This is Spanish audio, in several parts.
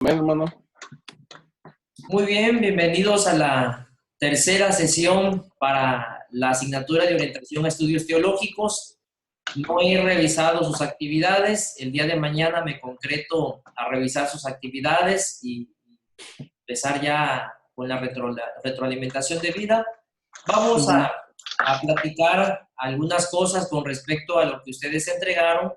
Amén, hermano. Muy bien, bienvenidos a la tercera sesión para la asignatura de orientación a estudios teológicos. No he revisado sus actividades. El día de mañana me concreto a revisar sus actividades y empezar ya con la retroalimentación de vida. Vamos a platicar algunas cosas con respecto a lo que ustedes entregaron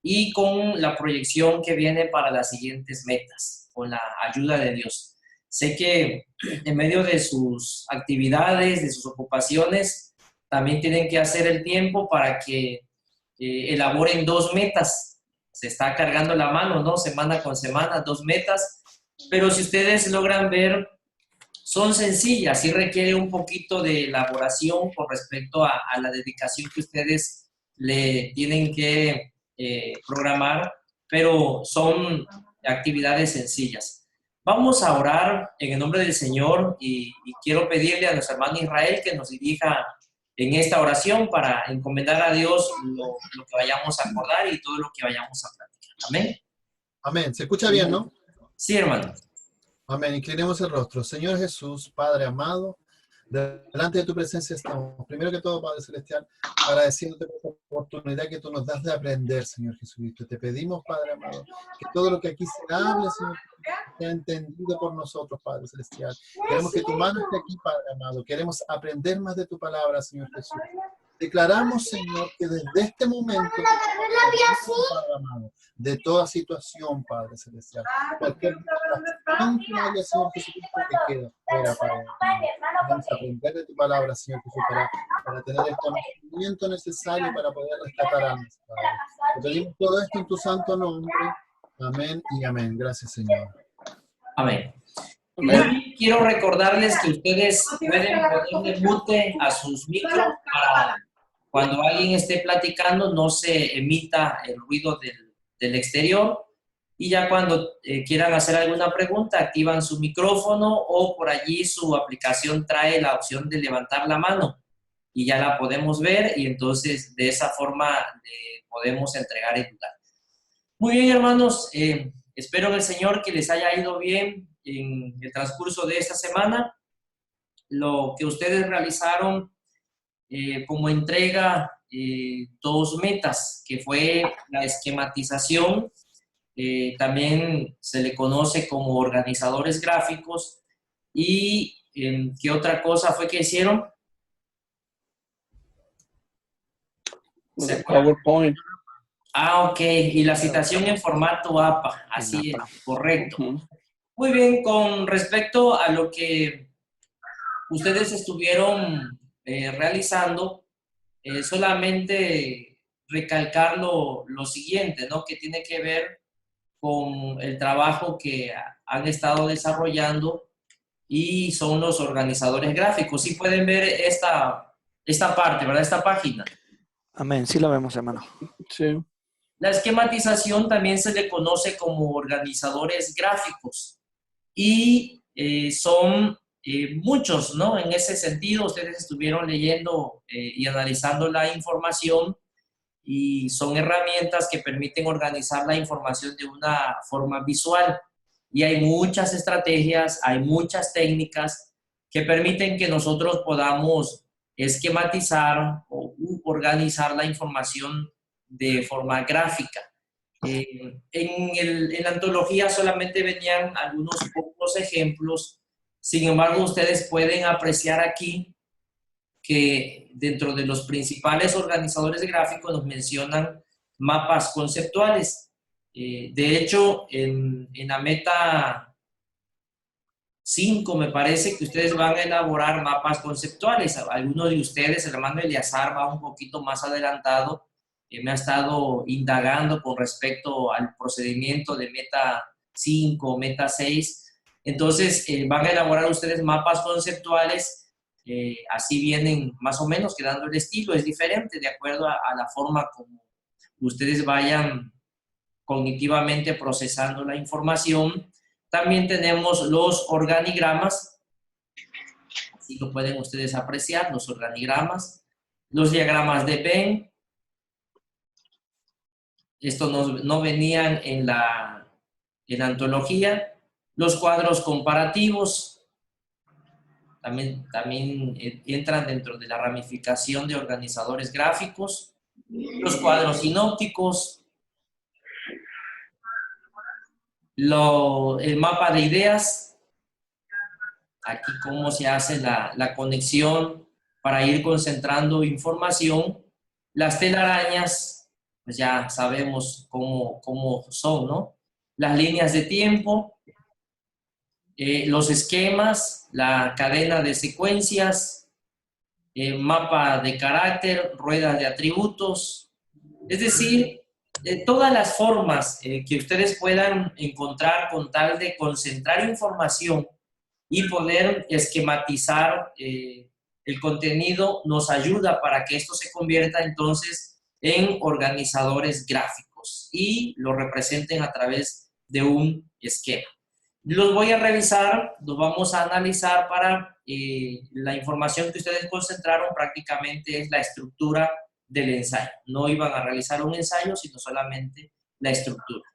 y con la proyección que viene para las siguientes metas, con la ayuda de Dios. Sé que en medio de sus actividades, de sus ocupaciones, también tienen que hacer el tiempo para que elaboren 2 metas. Se está cargando la mano, ¿no? Semana con semana, 2 metas. Pero si ustedes logran ver, son sencillas, sí requiere un poquito de elaboración con respecto a la dedicación que ustedes le tienen que programar, pero son actividades sencillas. Vamos a orar en el nombre del Señor y quiero pedirle a nuestro hermano Israel que nos dirija en esta oración para encomendar a Dios lo que vayamos a acordar y todo lo que vayamos a platicar. Amén. Amén. ¿Se escucha bien, no? Sí, hermano. Amén. Inclinemos el rostro. Señor Jesús, Padre amado, delante de tu presencia estamos. Primero que todo, Padre Celestial, agradeciéndote por esta oportunidad que tú nos das de aprender, Señor Jesucristo. Te pedimos, Padre amado, que todo lo que aquí se hable, Señor, sea entendido por nosotros, Padre Celestial. Queremos que tu mano esté aquí, Padre amado. Queremos aprender más de tu palabra, Señor Jesús. Declaramos, Señor, que desde este momento, Padre amado, de toda situación, Padre Celestial, cualquier situación que haya, Señor Jesucristo, que queda fuera, Padre amado. Vamos a aprender de tu palabra, Señor Jesús, para tener el conocimiento necesario para poder rescatar almas, Padre. Te pedimos todo esto en tu santo nombre. Amén y amén. Gracias, Señor. Amén. Y quiero recordarles que ustedes pueden ponerle mute a sus micros para cuando alguien esté platicando no se emita el ruido del exterior, y ya cuando quieran hacer alguna pregunta activan su micrófono o por allí su aplicación trae la opción de levantar la mano y ya la podemos ver y entonces de esa forma podemos entregar el lugar. Muy bien, hermanos, espero en el Señor que les haya ido bien en el transcurso de esta semana. Lo que ustedes realizaron como entrega 2 metas, que fue la esquematización, también se le conoce como organizadores gráficos, y ¿qué otra cosa fue que hicieron? PowerPoint. Ok, y la citación en formato APA, así es, correcto. Muy bien, con respecto a lo que ustedes estuvieron realizando, solamente recalcar lo siguiente, ¿no? Que tiene que ver con el trabajo que han estado desarrollando y son los organizadores gráficos. Sí pueden ver esta parte, ¿verdad? Esta página. Amén, sí la vemos, hermano. Sí. La esquematización también se le conoce como organizadores gráficos y son muchos, ¿no? En ese sentido, ustedes estuvieron leyendo y analizando la información y son herramientas que permiten organizar la información de una forma visual. Y hay muchas estrategias, hay muchas técnicas que permiten que nosotros podamos esquematizar o organizar la información de forma gráfica. En la antología solamente venían algunos pocos ejemplos, sin embargo ustedes pueden apreciar aquí que dentro de los principales organizadores gráficos nos mencionan mapas conceptuales. De hecho, en la meta 5 me parece que ustedes van a elaborar mapas conceptuales. Algunos de ustedes, el hermano Eleazar va un poquito más adelantado, me ha estado indagando con respecto al procedimiento de meta 5, meta 6. Entonces, van a elaborar ustedes mapas conceptuales. Así vienen más o menos quedando el estilo, es diferente de acuerdo a la forma como ustedes vayan cognitivamente procesando la información. También tenemos los organigramas, así lo pueden ustedes apreciar, los organigramas, los diagramas de Venn. Estos no venían en la antología. Los cuadros comparativos también entran dentro de la ramificación de organizadores gráficos. Los cuadros sinópticos, el mapa de ideas, aquí cómo se hace la conexión para ir concentrando información. Las telarañas, pues ya sabemos cómo son, ¿no? Las líneas de tiempo, los esquemas, la cadena de secuencias, mapa de carácter, ruedas de atributos, es decir, todas las formas que ustedes puedan encontrar con tal de concentrar información y poder esquematizar el contenido nos ayuda para que esto se convierta entonces en organizadores gráficos y lo representen a través de un esquema. Los voy a revisar, los vamos a analizar para la información que ustedes concentraron prácticamente es la estructura del ensayo. No iban a realizar un ensayo, sino solamente la estructura.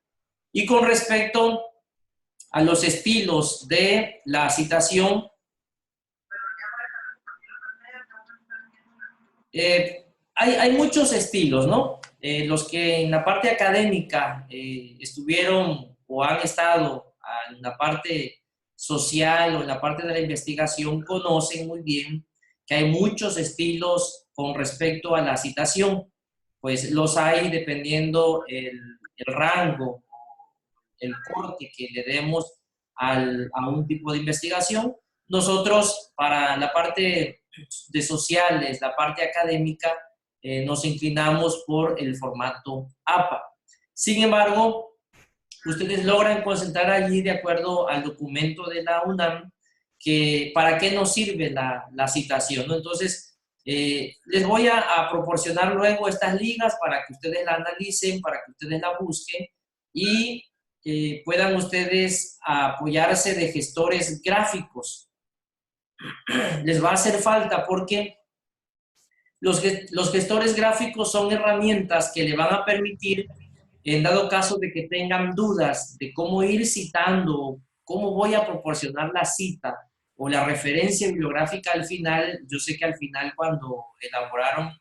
Y con respecto a los estilos de la citación, hay muchos estilos, ¿no? Los que en la parte académica estuvieron o han estado en la parte social o en la parte de la investigación conocen muy bien que hay muchos estilos con respecto a la citación. Pues los hay dependiendo el rango, el corte que le demos a un tipo de investigación. Nosotros, para la parte de sociales, la parte académica, nos inclinamos por el formato APA. Sin embargo, ustedes logran concentrar allí, de acuerdo al documento de la UNAM, que para qué nos sirve la citación, ¿no? Entonces, les voy a proporcionar luego estas ligas para que ustedes la analicen, para que ustedes la busquen y puedan ustedes apoyarse de gestores gráficos. Les va a hacer falta porque los gestores gráficos son herramientas que le van a permitir, en dado caso de que tengan dudas de cómo ir citando, cómo voy a proporcionar la cita o la referencia bibliográfica al final. Yo sé que al final, cuando elaboraron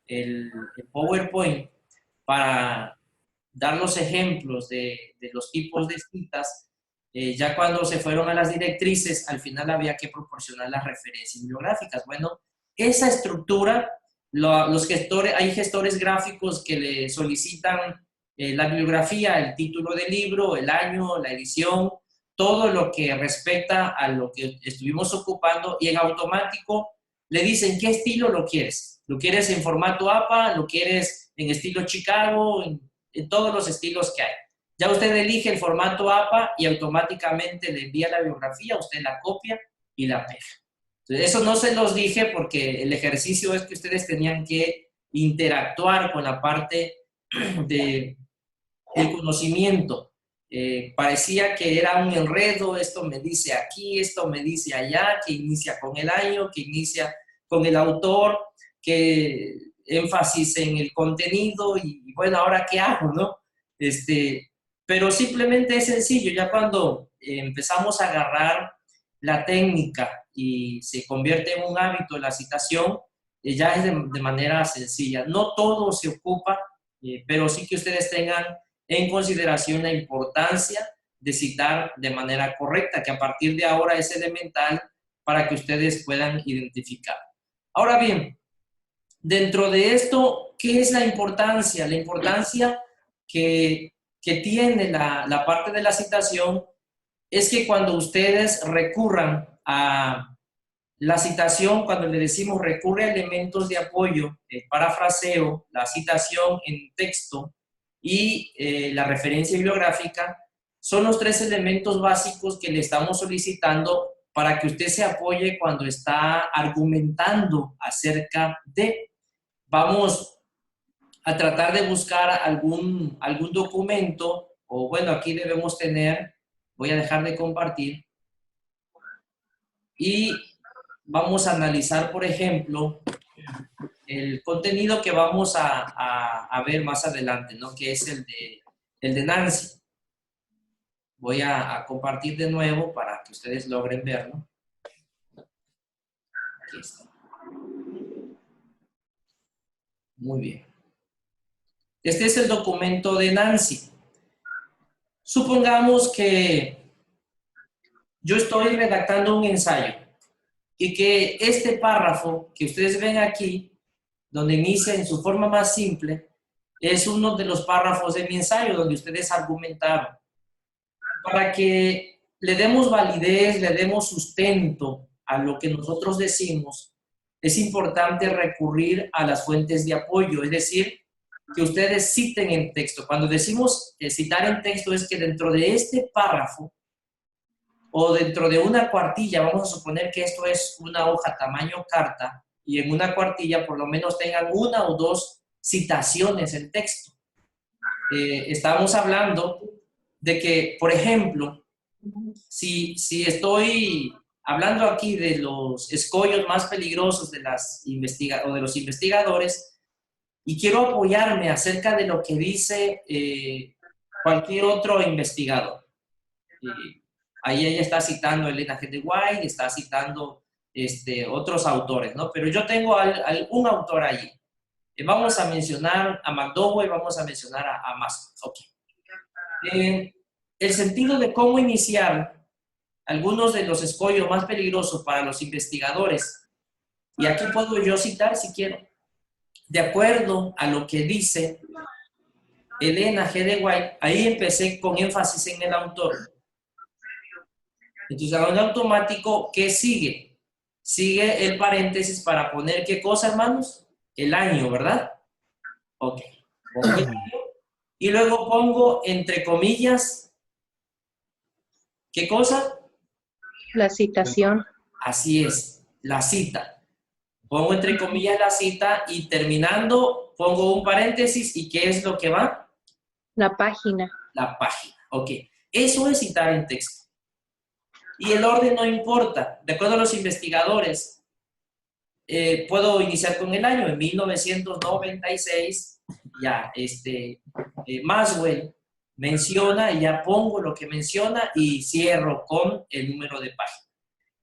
el PowerPoint para dar los ejemplos de los tipos de citas, ya cuando se fueron a las directrices, al final había que proporcionar las referencias bibliográficas. Bueno, esa estructura, los gestores, hay gestores gráficos que le solicitan la bibliografía, el título del libro, el año, la edición, todo lo que respecta a lo que estuvimos ocupando, y en automático le dicen qué estilo lo quieres. ¿Lo quieres en formato APA? ¿Lo quieres en estilo Chicago? En todos los estilos que hay. Ya usted elige el formato APA y automáticamente le envía la bibliografía, usted la copia y la pega. Entonces, eso no se los dije porque el ejercicio es que ustedes tenían que interactuar con la parte del conocimiento. Parecía que era un enredo, esto me dice aquí, esto me dice allá, que inicia con el año, que inicia con el autor, que énfasis en el contenido y bueno, ¿ahora qué hago, no? Pero simplemente es sencillo, ya cuando empezamos a agarrar la técnica y se convierte en un hábito la citación, ya es de manera sencilla. No todo se ocupa, pero sí que ustedes tengan en consideración la importancia de citar de manera correcta, que a partir de ahora es elemental para que ustedes puedan identificar. Ahora bien, dentro de esto, ¿qué es la importancia? La importancia que tiene la parte de la citación es que cuando ustedes recurran a la citación, cuando le decimos recurre a elementos de apoyo, el parafraseo, la citación en texto y la referencia bibliográfica, son los tres elementos básicos que le estamos solicitando para que usted se apoye cuando está argumentando acerca de. Vamos a tratar de buscar algún documento, o bueno, aquí debemos tener, voy a dejar de compartir, y vamos a analizar, por ejemplo, el contenido que vamos a ver más adelante, ¿no? Que es el de Nancy. Voy a compartir de nuevo para que ustedes logren verlo. Aquí está. Muy bien. Este es el documento de Nancy. Supongamos que yo estoy redactando un ensayo y que este párrafo que ustedes ven aquí, donde inicia en su forma más simple, es uno de los párrafos de mi ensayo donde ustedes argumentaron. Para que le demos validez, le demos sustento a lo que nosotros decimos, es importante recurrir a las fuentes de apoyo, es decir, que ustedes citen en texto. Cuando decimos citar en texto es que dentro de este párrafo o dentro de una cuartilla, vamos a suponer que esto es una hoja tamaño carta, y en una cuartilla por lo menos tengan una o dos citaciones en texto. Estamos hablando de que, por ejemplo, si estoy hablando aquí de los escollos más peligrosos de los investigadores y quiero apoyarme acerca de lo que dice cualquier otro investigador. Ahí ella está citando a Elena G. de White, está citando otros autores, ¿no? Pero yo tengo un autor allí. Vamos a mencionar a McDowell, vamos a mencionar a Maslow. Okay. El sentido de cómo iniciar algunos de los escollos más peligrosos para los investigadores, y aquí puedo yo citar si quiero, de acuerdo a lo que dice Elena G. de White, ahí empecé con énfasis en el autor. Entonces, en automático, ¿qué sigue? Sigue el paréntesis para poner ¿qué cosa, hermanos? El año, ¿verdad? Ok. Pongo el año, y luego pongo entre comillas, ¿qué cosa? La citación. Así es, la cita. Pongo entre comillas la cita y terminando pongo un paréntesis y ¿qué es lo que va? La página. La página. Ok. Eso es citar en texto. Y el orden no importa. De acuerdo a los investigadores, puedo iniciar con el año. En 1996, ya, Maxwell menciona y ya pongo lo que menciona y cierro con el número de página.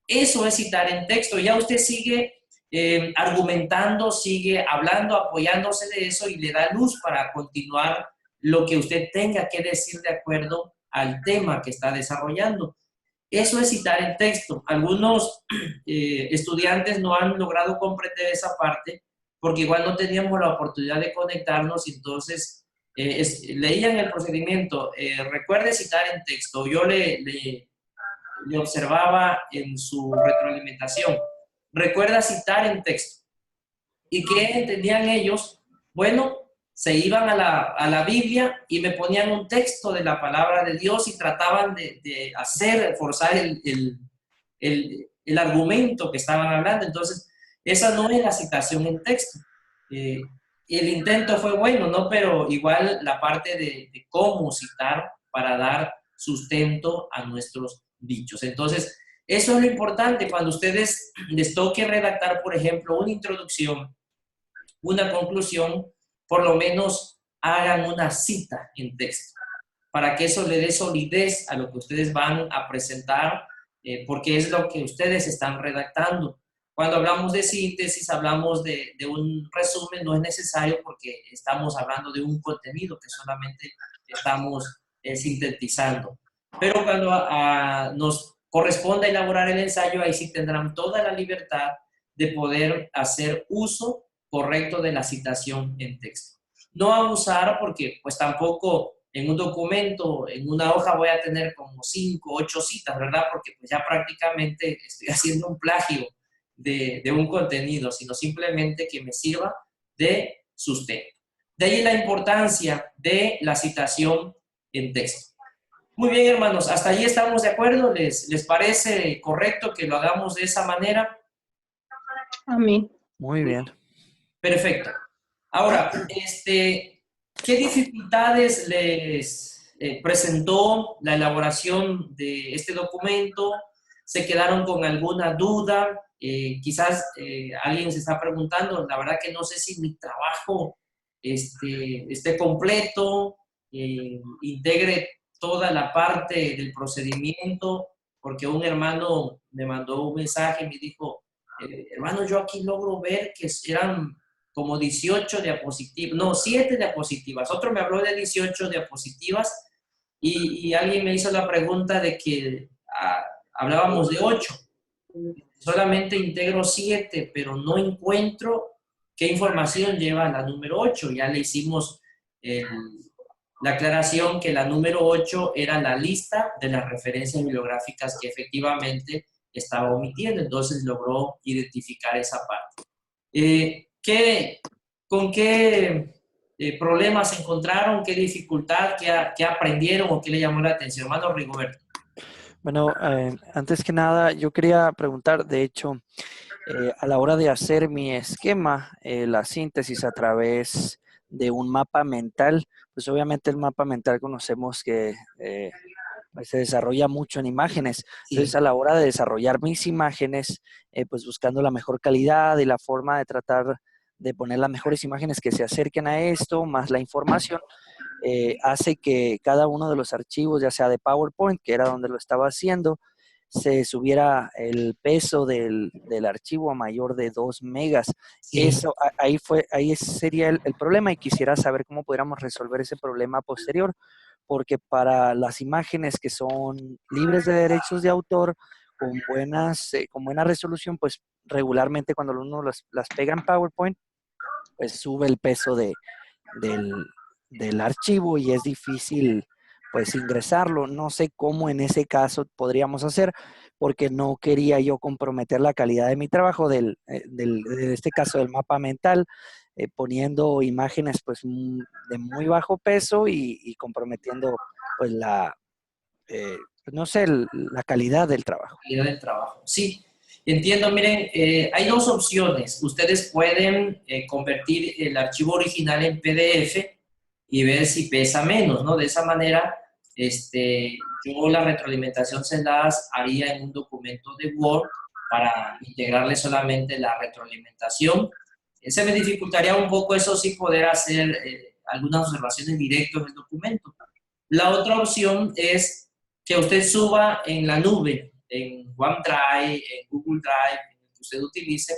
Eso es citar en texto. Ya usted sigue argumentando, sigue hablando, apoyándose de eso y le da luz para continuar lo que usted tenga que decir de acuerdo al tema que está desarrollando. Eso es citar en texto. Algunos estudiantes no han logrado comprender esa parte porque igual no teníamos la oportunidad de conectarnos, entonces leían el procedimiento, recuerde citar en texto. Yo le observaba en su retroalimentación, recuerda citar en texto. ¿Y qué entendían ellos? Bueno, se iban a la Biblia y me ponían un texto de la palabra de Dios y trataban de forzar el argumento que estaban hablando. Entonces, esa no es la citación en texto. El intento fue bueno, ¿no? Pero igual la parte de cómo citar para dar sustento a nuestros dichos. Entonces, eso es lo importante cuando ustedes les toque redactar, por ejemplo, una introducción, una conclusión, por lo menos hagan una cita en texto, para que eso le dé solidez a lo que ustedes van a presentar, porque es lo que ustedes están redactando. Cuando hablamos de síntesis, hablamos de un resumen, no es necesario porque estamos hablando de un contenido que solamente estamos sintetizando. Pero cuando nos corresponde elaborar el ensayo, ahí sí tendrán toda la libertad de poder hacer uso correcto de la citación en texto. No abusar porque pues tampoco en un documento, en una hoja voy a tener como 5, 8 citas, ¿verdad? Porque pues ya prácticamente estoy haciendo un plagio de un contenido, sino simplemente que me sirva de sustento. De ahí la importancia de la citación en texto. Muy bien, hermanos, hasta allí estamos de acuerdo. ¿Les parece correcto que lo hagamos de esa manera? Amén. Muy bien. Perfecto. Ahora, ¿qué dificultades les presentó la elaboración de este documento? ¿Se quedaron con alguna duda? Quizás alguien se está preguntando, la verdad que no sé si mi trabajo esté completo, integre toda la parte del procedimiento, porque un hermano me mandó un mensaje y me dijo, hermano, yo aquí logro ver que eran como 18 diapositivas, no, 7 diapositivas. Otro me habló de 18 diapositivas y alguien me hizo la pregunta de que hablábamos de 8. Solamente integro 7, pero no encuentro qué información lleva la número 8. Ya le hicimos la aclaración que la número 8 era la lista de las referencias bibliográficas que efectivamente estaba omitiendo. Entonces logró identificar esa parte. ¿Con qué problemas se encontraron? ¿Qué dificultad? ¿Qué aprendieron o qué le llamó la atención? Hermano Rigoberto. Bueno, antes que nada, yo quería preguntar, de hecho, a la hora de hacer mi esquema, la síntesis a través de un mapa mental, pues obviamente el mapa mental conocemos que pues se desarrolla mucho en imágenes. Entonces, a la hora de desarrollar mis imágenes, pues buscando la mejor calidad y la forma de tratar de poner las mejores imágenes que se acerquen a esto, más la información, hace que cada uno de los archivos, ya sea de PowerPoint, que era donde lo estaba haciendo, se subiera el peso del archivo a mayor de 2 megas. Sí. Eso, ahí sería el problema, y quisiera saber cómo pudiéramos resolver ese problema posterior, porque para las imágenes que son libres de derechos de autor, con buena resolución, pues regularmente cuando uno las pega en PowerPoint, pues sube el peso del archivo y es difícil pues ingresarlo. No sé cómo en ese caso podríamos hacer, porque no quería yo comprometer la calidad de mi trabajo de este caso del mapa mental, poniendo imágenes pues de muy bajo peso y comprometiendo pues no sé, la calidad del trabajo. Calidad del trabajo. Sí, entiendo. Miren, hay dos opciones. Ustedes pueden convertir el archivo original en PDF y ver si pesa menos, ¿no? De esa manera, yo la retroalimentación se las haría en un documento de Word para integrarle solamente la retroalimentación. Se me dificultaría un poco, eso sí, poder hacer algunas observaciones directas del documento. La otra opción es que usted suba en la nube, en OneDrive, en Google Drive, en el que usted utilice,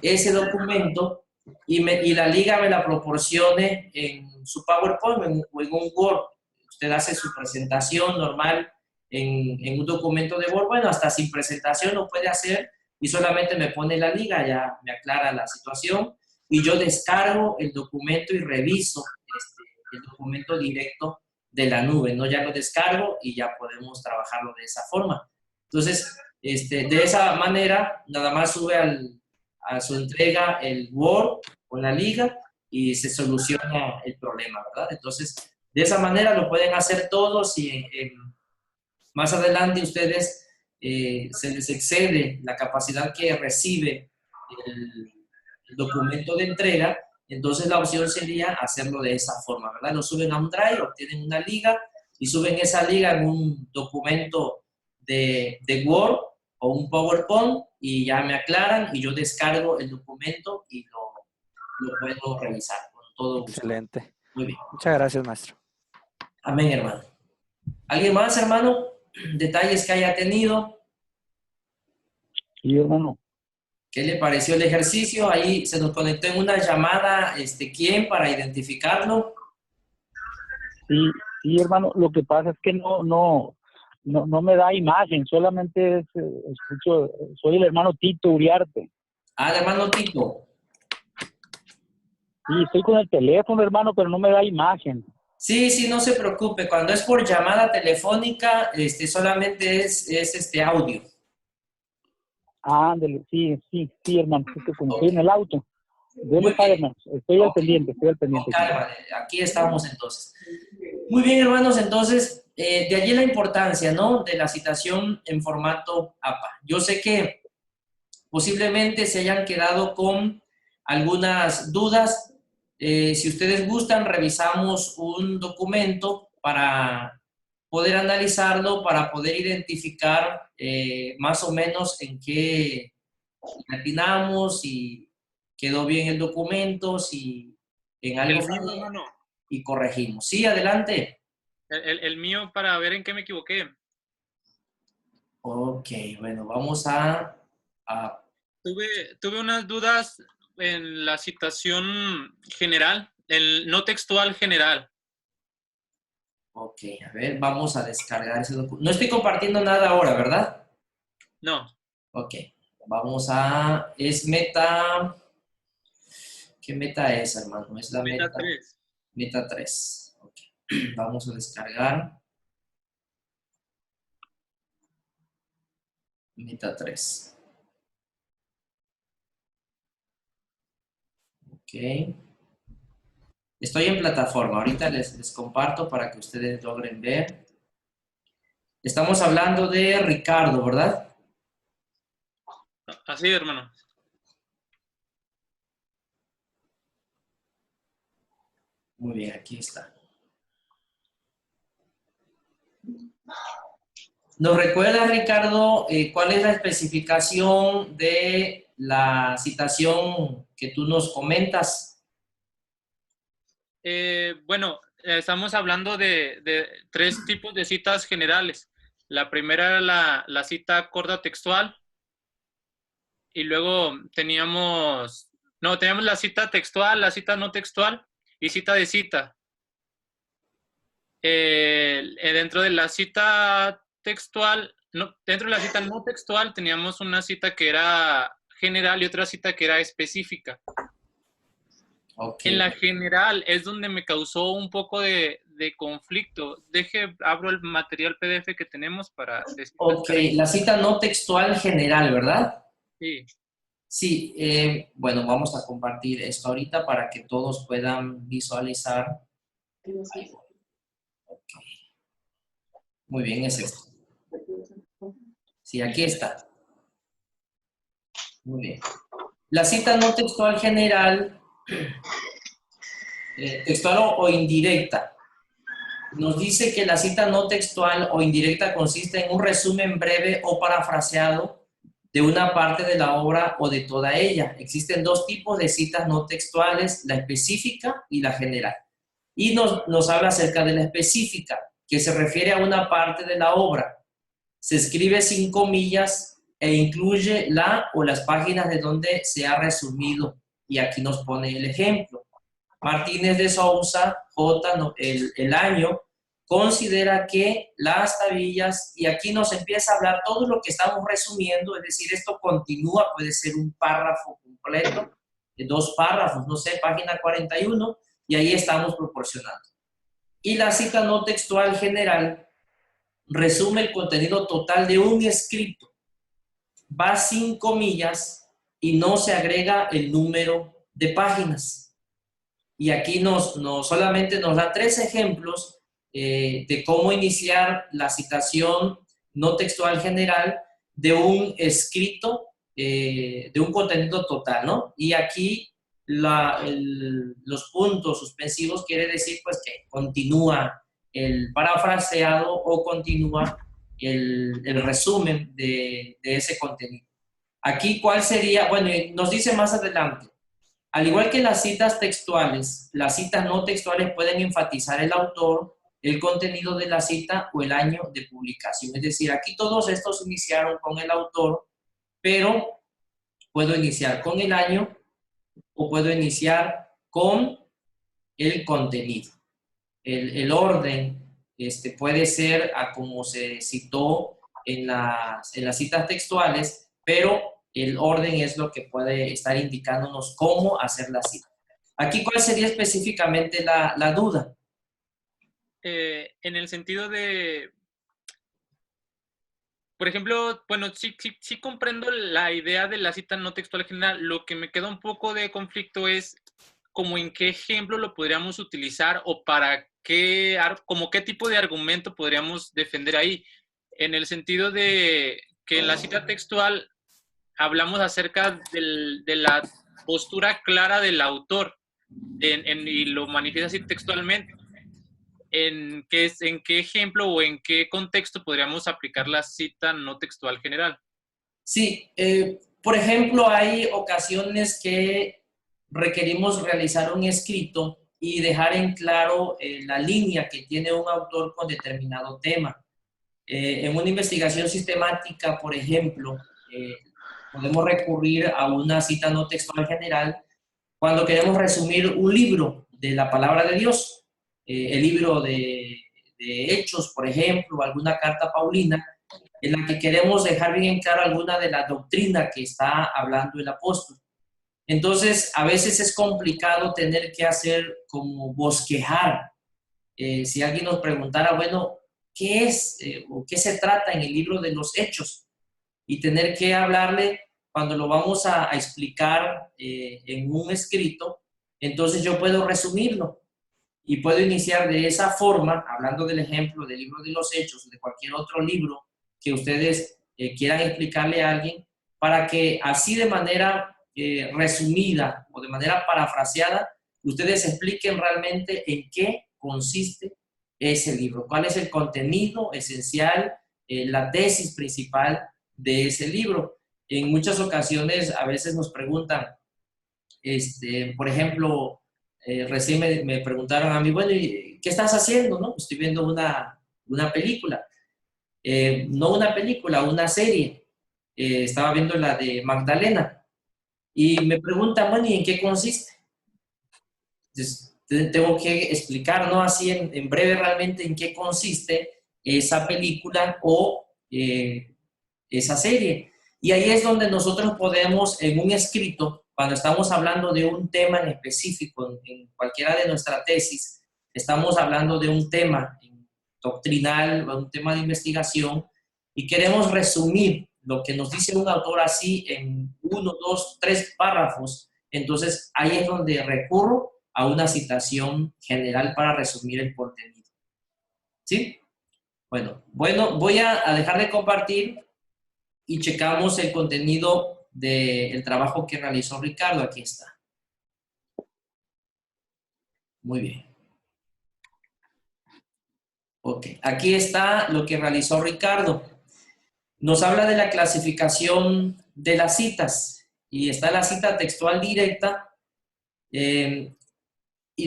ese documento y la liga me la proporcione en su PowerPoint o en un Word. Usted hace su presentación normal en un documento de Word, bueno, hasta sin presentación lo puede hacer y solamente me pone la liga, ya me aclara la situación y yo descargo el documento y reviso el documento directo de la nube, ¿no? Ya lo descargo y ya podemos trabajarlo de esa forma. Entonces, de esa manera, nada más sube a su entrega el Word con la liga y se soluciona el problema, ¿verdad? Entonces, de esa manera lo pueden hacer todos y más adelante ustedes se les excede la capacidad que recibe el documento de entrega. Entonces la opción sería hacerlo de esa forma, ¿verdad? Lo suben a un Drive, obtienen una liga y suben esa liga en un documento de Word o un PowerPoint y ya me aclaran y yo descargo el documento y lo puedo revisar con todo gusto. Excelente. Muy bien. Muchas gracias, maestro. Amén, hermano. ¿Alguien más, hermano? ¿Detalles que haya tenido? Sí, hermano. ¿Qué le pareció el ejercicio? Ahí se nos conectó en una llamada, ¿quién? Para identificarlo. Sí, hermano. Lo que pasa es que no me da imagen, solamente escucho, soy el hermano Tito Uriarte. Ah, el hermano Tito. Sí, estoy con el teléfono, hermano, pero no me da imagen. Sí, no se preocupe. Cuando es por llamada telefónica, solamente es audio. Ándale, sí, hermano, es que como estoy en el auto. Muy bien. Hermano, estoy al pendiente. Con calma, aquí estamos entonces. Muy bien, hermanos, entonces, de allí la importancia, ¿no? De la citación en formato APA. Yo sé que posiblemente se hayan quedado con algunas dudas. Si ustedes gustan, revisamos un documento para poder analizarlo, para poder identificar más o menos en qué atinamos, si quedó bien el documento, si en algo falló y corregimos. Sí, adelante. el mío para ver en qué me equivoqué. Ok, bueno, vamos a Tuve unas dudas en la citación general, el no textual general. ok, a ver, vamos a descargar ese documento. No estoy compartiendo nada ahora, ¿verdad? No, Ok, vamos a... Es meta... ¿Qué meta es, hermano? Es la meta meta... 3. Meta 3. Ok. Vamos a descargar meta 3. Ok. Estoy en plataforma. Ahorita les comparto para que ustedes logren ver. Estamos hablando de Ricardo, ¿verdad? Así, hermano. Muy bien, aquí está. ¿Nos recuerda, Ricardo, cuál es la especificación de la citación que tú nos comentas? Bueno, estamos hablando de 3 tipos de citas generales. La primera era la cita corta textual y luego teníamos la cita textual, la cita no textual y cita de cita. Dentro de la cita textual, dentro de la cita no textual teníamos una cita que era general y otra cita que era específica. Ok. En la general es donde me causó un poco de conflicto. Abro el material PDF que tenemos para decirles. Ok, la cita no textual general, ¿verdad? Sí. Sí, bueno, vamos a compartir esto ahorita para que todos puedan visualizar. Muy bien, es esto. Sí, aquí está. Muy bien. La cita no textual general, textual o indirecta, nos dice que la cita no textual o indirecta consiste en un resumen breve o parafraseado de una parte de la obra o de toda ella. Existen 2 tipos de citas no textuales, la específica y la general. Y nos habla acerca de la específica, que se refiere a una parte de la obra. Se escribe sin comillas e incluye la o las páginas de donde se ha resumido. Y aquí nos pone el ejemplo. Martínez de Sousa, J, el año, considera que las tablillas, y aquí nos empieza a hablar todo lo que estamos resumiendo, es decir, esto continúa, puede ser un párrafo completo, 2 párrafos, no sé, página 41, y ahí estamos proporcionando. Y la cita no textual general resume el contenido total de un escrito, va sin comillas y no se agrega el número de páginas. Y aquí solamente nos da 3 ejemplos de cómo iniciar la citación no textual general de un escrito, de un contenido total, ¿no? Y aquí los puntos suspensivos quiere decir pues que continúa el parafraseado o continúa el resumen de ese contenido. Aquí, ¿cuál sería? Bueno, nos dice más adelante. Al igual que las citas textuales, las citas no textuales pueden enfatizar el autor, el contenido de la cita o el año de publicación. Es decir, aquí todos estos iniciaron con el autor, pero puedo iniciar con el año o puedo iniciar con el contenido. El orden puede ser a como se citó en las citas textuales, pero el orden es lo que puede estar indicándonos cómo hacer la cita. Aquí, ¿cuál sería específicamente la duda? En el sentido de, por ejemplo, bueno, sí comprendo la idea de la cita no textual general. Lo que me queda un poco de conflicto es como en qué ejemplo lo podríamos utilizar o para qué, como qué tipo de argumento podríamos defender ahí. En el sentido de que en la cita textual hablamos acerca de la postura clara del autor y lo manifiesta así textualmente. ¿En qué ejemplo o en qué contexto podríamos aplicar la cita no textual general? Sí, por ejemplo, hay ocasiones que requerimos realizar un escrito y dejar en claro la línea que tiene un autor con determinado tema. En una investigación sistemática, por ejemplo, podemos recurrir a una cita no textual general cuando queremos resumir un libro de la palabra de Dios, el libro de Hechos, por ejemplo, alguna carta paulina, en la que queremos dejar bien en claro alguna de la doctrina que está hablando el apóstol. Entonces, a veces es complicado tener que hacer como bosquejar. Si alguien nos preguntara, bueno, ¿qué es o qué se trata en el libro de los Hechos? Y tener que hablarle cuando lo vamos a explicar en un escrito, entonces yo puedo resumirlo y puedo iniciar de esa forma, hablando del ejemplo del libro de los Hechos, de cualquier otro libro que ustedes quieran explicarle a alguien, para que así de manera resumida o de manera parafraseada, ustedes expliquen realmente en qué consiste ese libro, cuál es el contenido esencial, la tesis principal de ese libro. En muchas ocasiones a veces nos preguntan, por ejemplo, recién me preguntaron a mí, bueno, ¿y qué estás haciendo? ¿No? Estoy viendo una película. No una película, una serie. Estaba viendo la de Magdalena. Y me preguntan, bueno, ¿y en qué consiste? Entonces, tengo que explicar, ¿no? Así en breve realmente en qué consiste esa película o esa serie. Y ahí es donde nosotros podemos, en un escrito, cuando estamos hablando de un tema en específico, en cualquiera de nuestras tesis, estamos hablando de un tema doctrinal o un tema de investigación y queremos resumir lo que nos dice un autor así en 1, 2, 3 párrafos, entonces ahí es donde recurro a una citación general para resumir el contenido. ¿Sí? Bueno, voy a dejar de compartir y checamos el contenido del trabajo que realizó Ricardo. Aquí está. Muy bien. Ok, aquí está lo que realizó Ricardo. Nos habla de la clasificación de las citas y está la cita textual directa y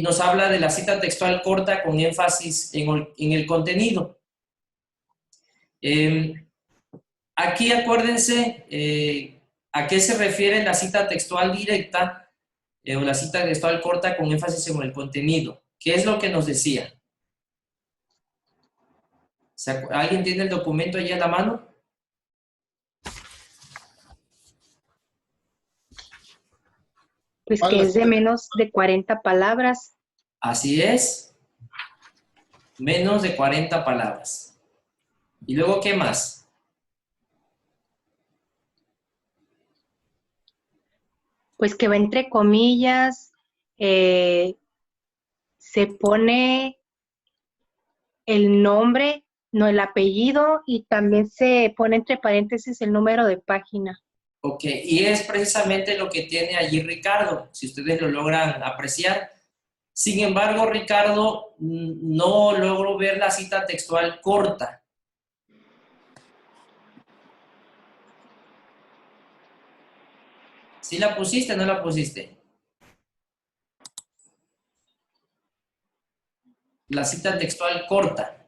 nos habla de la cita textual corta con énfasis en el contenido. Aquí acuérdense a qué se refiere la cita textual directa o la cita textual corta con énfasis en el contenido. ¿Qué es lo que nos decía? ¿Alguien tiene el documento allí a la mano? Pues que es de menos de 40 palabras. Así es. Menos de 40 palabras. ¿Y luego qué más? Pues que va entre comillas, se pone el nombre, no el apellido, y también se pone entre paréntesis el número de página. Ok, y es precisamente lo que tiene allí Ricardo, si ustedes lo logran apreciar. Sin embargo, Ricardo, no logro ver la cita textual corta. ¿Sí la pusiste o no la pusiste? La cita textual corta.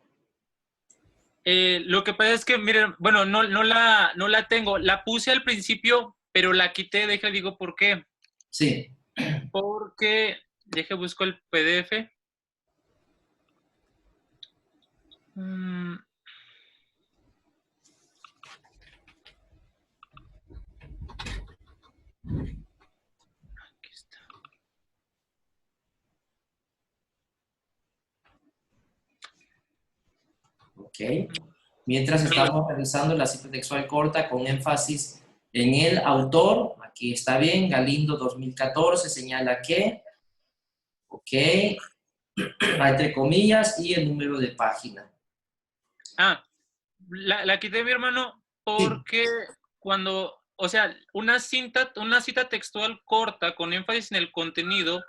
Lo que pasa es que, miren, bueno, no la tengo. La puse al principio, pero la quité. Deje, digo por qué. Sí. Porque, deje, busco el PDF. Aquí está. Ok. Mientras estamos revisando la cita textual corta con énfasis en el autor, aquí está bien, Galindo 2014, señala que, ok, entre comillas, y el número de página. La quité, mi hermano, porque cuando, o sea, una cita textual corta con énfasis en el contenido,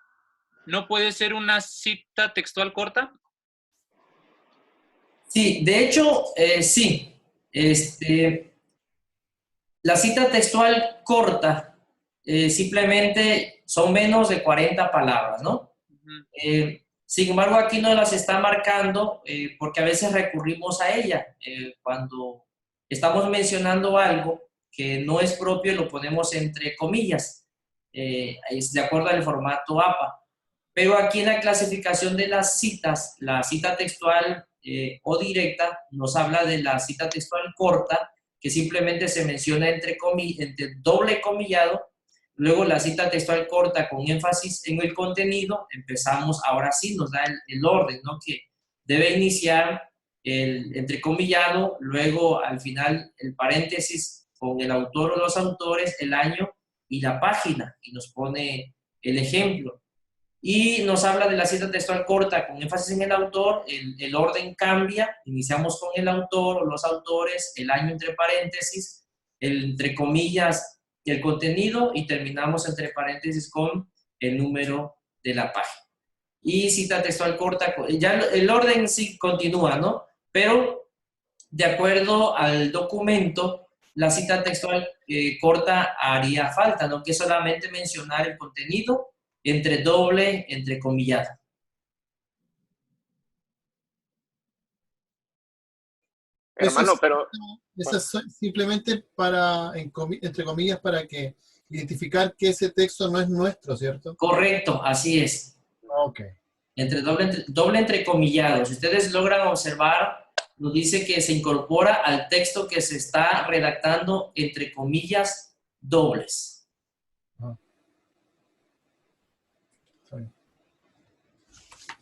¿no puede ser una cita textual corta? Sí, de hecho, sí. La cita textual corta simplemente son menos de 40 palabras, ¿no? Sin embargo, aquí no las está marcando porque a veces recurrimos a ella. Cuando estamos mencionando algo que no es propio, lo ponemos entre comillas, es de acuerdo al formato APA. Pero aquí en la clasificación de las citas, la cita textual o directa nos habla de la cita textual corta, que simplemente se menciona entre doble comillado. Luego la cita textual corta con énfasis en el contenido. Empezamos, ahora sí nos da el orden, ¿no? Que debe iniciar el entrecomillado, luego al final el paréntesis con el autor o los autores, el año y la página, y nos pone el ejemplo. Y nos habla de la cita textual corta con énfasis en el autor, el orden cambia, iniciamos con el autor o los autores, el año entre paréntesis, entre comillas, el contenido, y terminamos entre paréntesis con el número de la página. Y cita textual corta, ya el orden sí continúa, ¿no? Pero de acuerdo al documento, la cita textual corta haría falta, ¿no? Que es solamente mencionar el contenido entre doble, entre comillado. Hermano, pero... Eso es simplemente para, entre comillas, para que identificar que ese texto no es nuestro, ¿cierto? Correcto, así es. Ok. Doble entrecomillado. Si ustedes logran observar, nos dice que se incorpora al texto que se está redactando entre comillas dobles.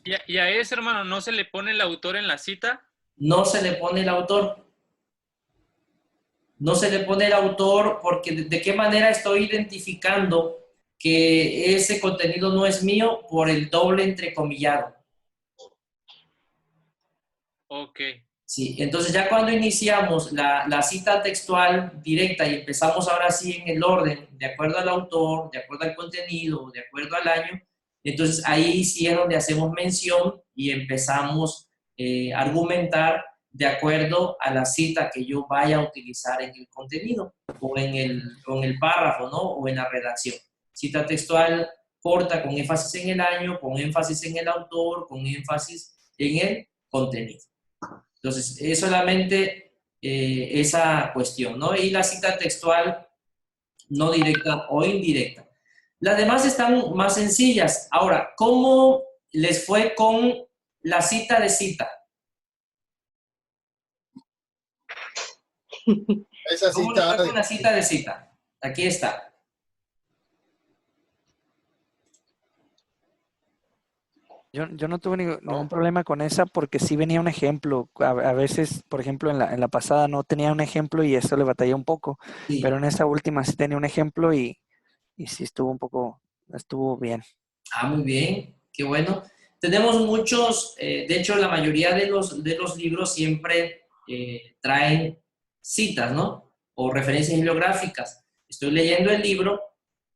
¿Y a ese, hermano, no se le pone el autor en la cita? No se le pone el autor. No se le pone el autor porque ¿de qué manera estoy identificando que ese contenido no es mío? Por el doble entrecomillado. Ok. Sí, entonces ya cuando iniciamos la cita textual directa y empezamos ahora sí en el orden, de acuerdo al autor, de acuerdo al contenido, de acuerdo al año, entonces ahí sí es donde hacemos mención y empezamos a argumentar de acuerdo a la cita que yo vaya a utilizar en el contenido o en el párrafo, ¿no? O en la redacción. Cita textual corta con énfasis en el año, con énfasis en el autor, con énfasis en el contenido. Entonces, es solamente esa cuestión, ¿no? Y la cita textual no directa o indirecta. Las demás están más sencillas. Ahora, ¿cómo les fue con la cita de cita? Esa ¿Cómo cita, les fue con la cita de cita? Aquí está. Yo no tuve ningún problema con esa porque sí venía un ejemplo. A veces, por ejemplo, en la pasada no tenía un ejemplo y eso le batallé un poco. Sí. Pero en esa última sí tenía un ejemplo y sí estuvo bien. Ah, muy bien, qué bueno. Tenemos muchos, de hecho la mayoría de los libros siempre traen citas, ¿no? O referencias bibliográficas. Estoy leyendo el libro,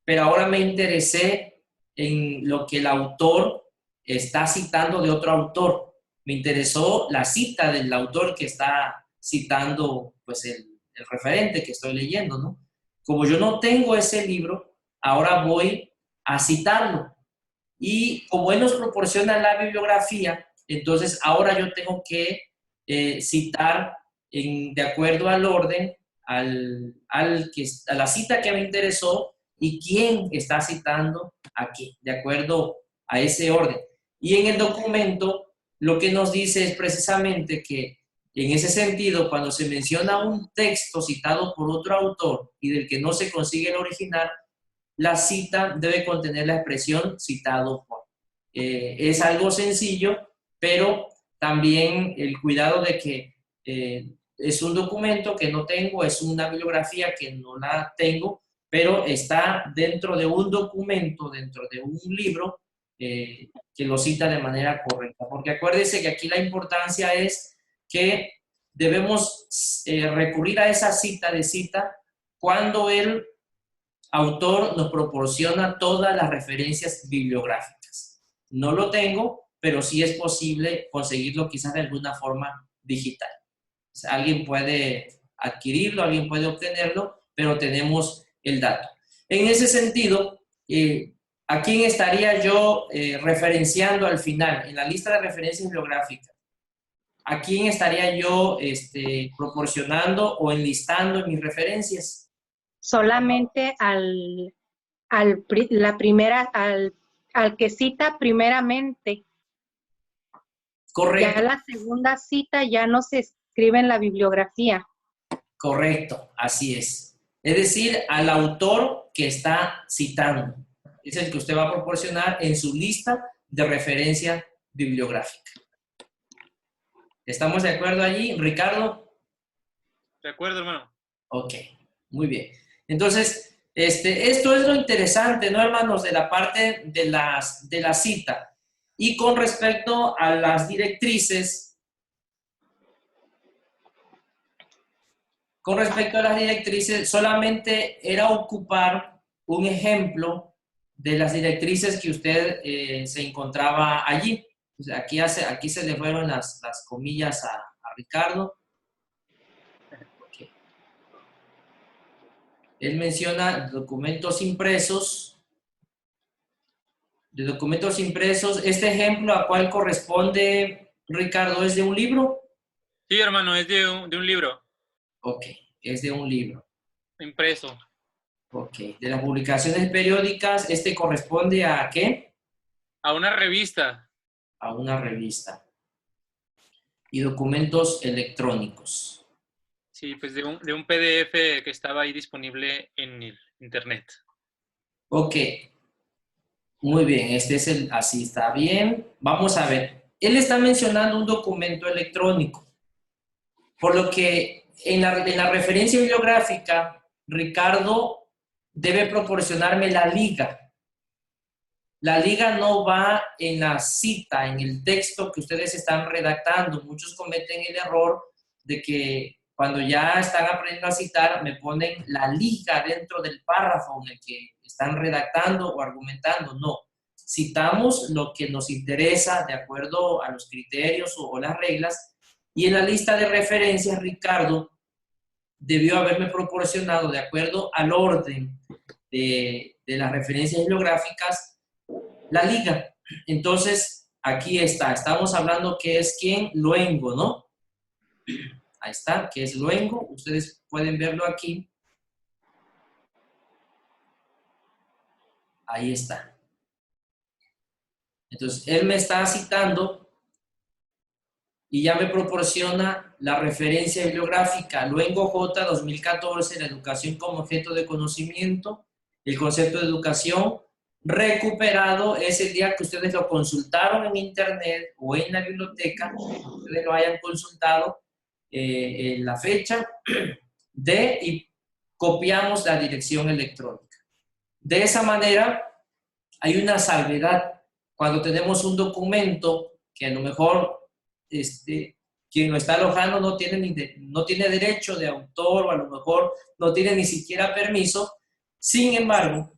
pero ahora me interesé en lo que el autor está citando de otro autor. Me interesó la cita del autor que está citando, pues, el referente que estoy leyendo, ¿no? Como yo no tengo ese libro, ahora voy a citarlo. Y como él nos proporciona la bibliografía, entonces ahora yo tengo que citar de acuerdo al orden, a la cita que me interesó y quién está citando aquí, de acuerdo a ese orden. Y en el documento lo que nos dice es precisamente que en ese sentido, cuando se menciona un texto citado por otro autor y del que no se consigue el original, la cita debe contener la expresión citado por. Es algo sencillo, pero también el cuidado de que es un documento que no tengo, es una bibliografía que no la tengo, pero está dentro de un documento, dentro de un libro que lo cita de manera correcta. Porque acuérdese que aquí la importancia es que debemos recurrir a esa cita de cita cuando el autor nos proporciona todas las referencias bibliográficas. No lo tengo, pero sí es posible conseguirlo quizás de alguna forma digital. O sea, alguien puede adquirirlo, alguien puede obtenerlo, pero tenemos el dato. En ese sentido, ¿A quién estaría yo referenciando al final? En la lista de referencias bibliográficas. ¿A quién estaría yo proporcionando o enlistando mis referencias? Solamente al que cita primeramente. Correcto. Ya la segunda cita ya no se escribe en la bibliografía. Correcto, así es. Es decir, al autor que está citando. Es el que usted va a proporcionar en su lista de referencia bibliográfica. ¿Estamos de acuerdo allí, Ricardo? De acuerdo, hermano. Ok, muy bien. Entonces, esto es lo interesante, ¿no, hermanos? De la parte de la cita. Y con respecto a las directrices, solamente era ocupar un ejemplo de las directrices que usted se encontraba allí. O sea, aquí se le fueron las comillas a Ricardo. Okay. Él menciona documentos impresos. De documentos impresos, ¿este ejemplo a cuál corresponde, Ricardo, es de un libro? Sí, hermano, es de un libro. Ok, es de un libro. Impreso. Ok, de las publicaciones periódicas, ¿este corresponde a qué? A una revista. A una revista. Y documentos electrónicos. Sí, pues de un PDF que estaba ahí disponible en el internet. Ok. Muy bien, así está bien. Vamos a ver. Él está mencionando un documento electrónico. Por lo que en la referencia bibliográfica, Ricardo debe proporcionarme la liga. La liga no va en la cita, en el texto que ustedes están redactando. Muchos cometen el error de que cuando ya están aprendiendo a citar, me ponen la liga dentro del párrafo en el que están redactando o argumentando. No. Citamos lo que nos interesa de acuerdo a los criterios o las reglas. Y en la lista de referencias, Ricardo debió haberme proporcionado, de acuerdo al orden de las referencias bibliográficas, la liga. Entonces, aquí está. Estamos hablando que es quién, Luengo, ¿no? Ahí está, que es Luengo. Ustedes pueden verlo aquí. Ahí está. Entonces, él me está citando y ya me proporciona la referencia bibliográfica Luengo J. 2014, la educación como objeto de conocimiento, el concepto de educación recuperado es el día que ustedes lo consultaron en internet o en la biblioteca, ustedes lo hayan consultado en la fecha y copiamos la dirección electrónica. De esa manera hay una salvedad cuando tenemos un documento que a lo mejor quien lo está alojando no tiene derecho de autor o a lo mejor no tiene ni siquiera permiso. Sin embargo,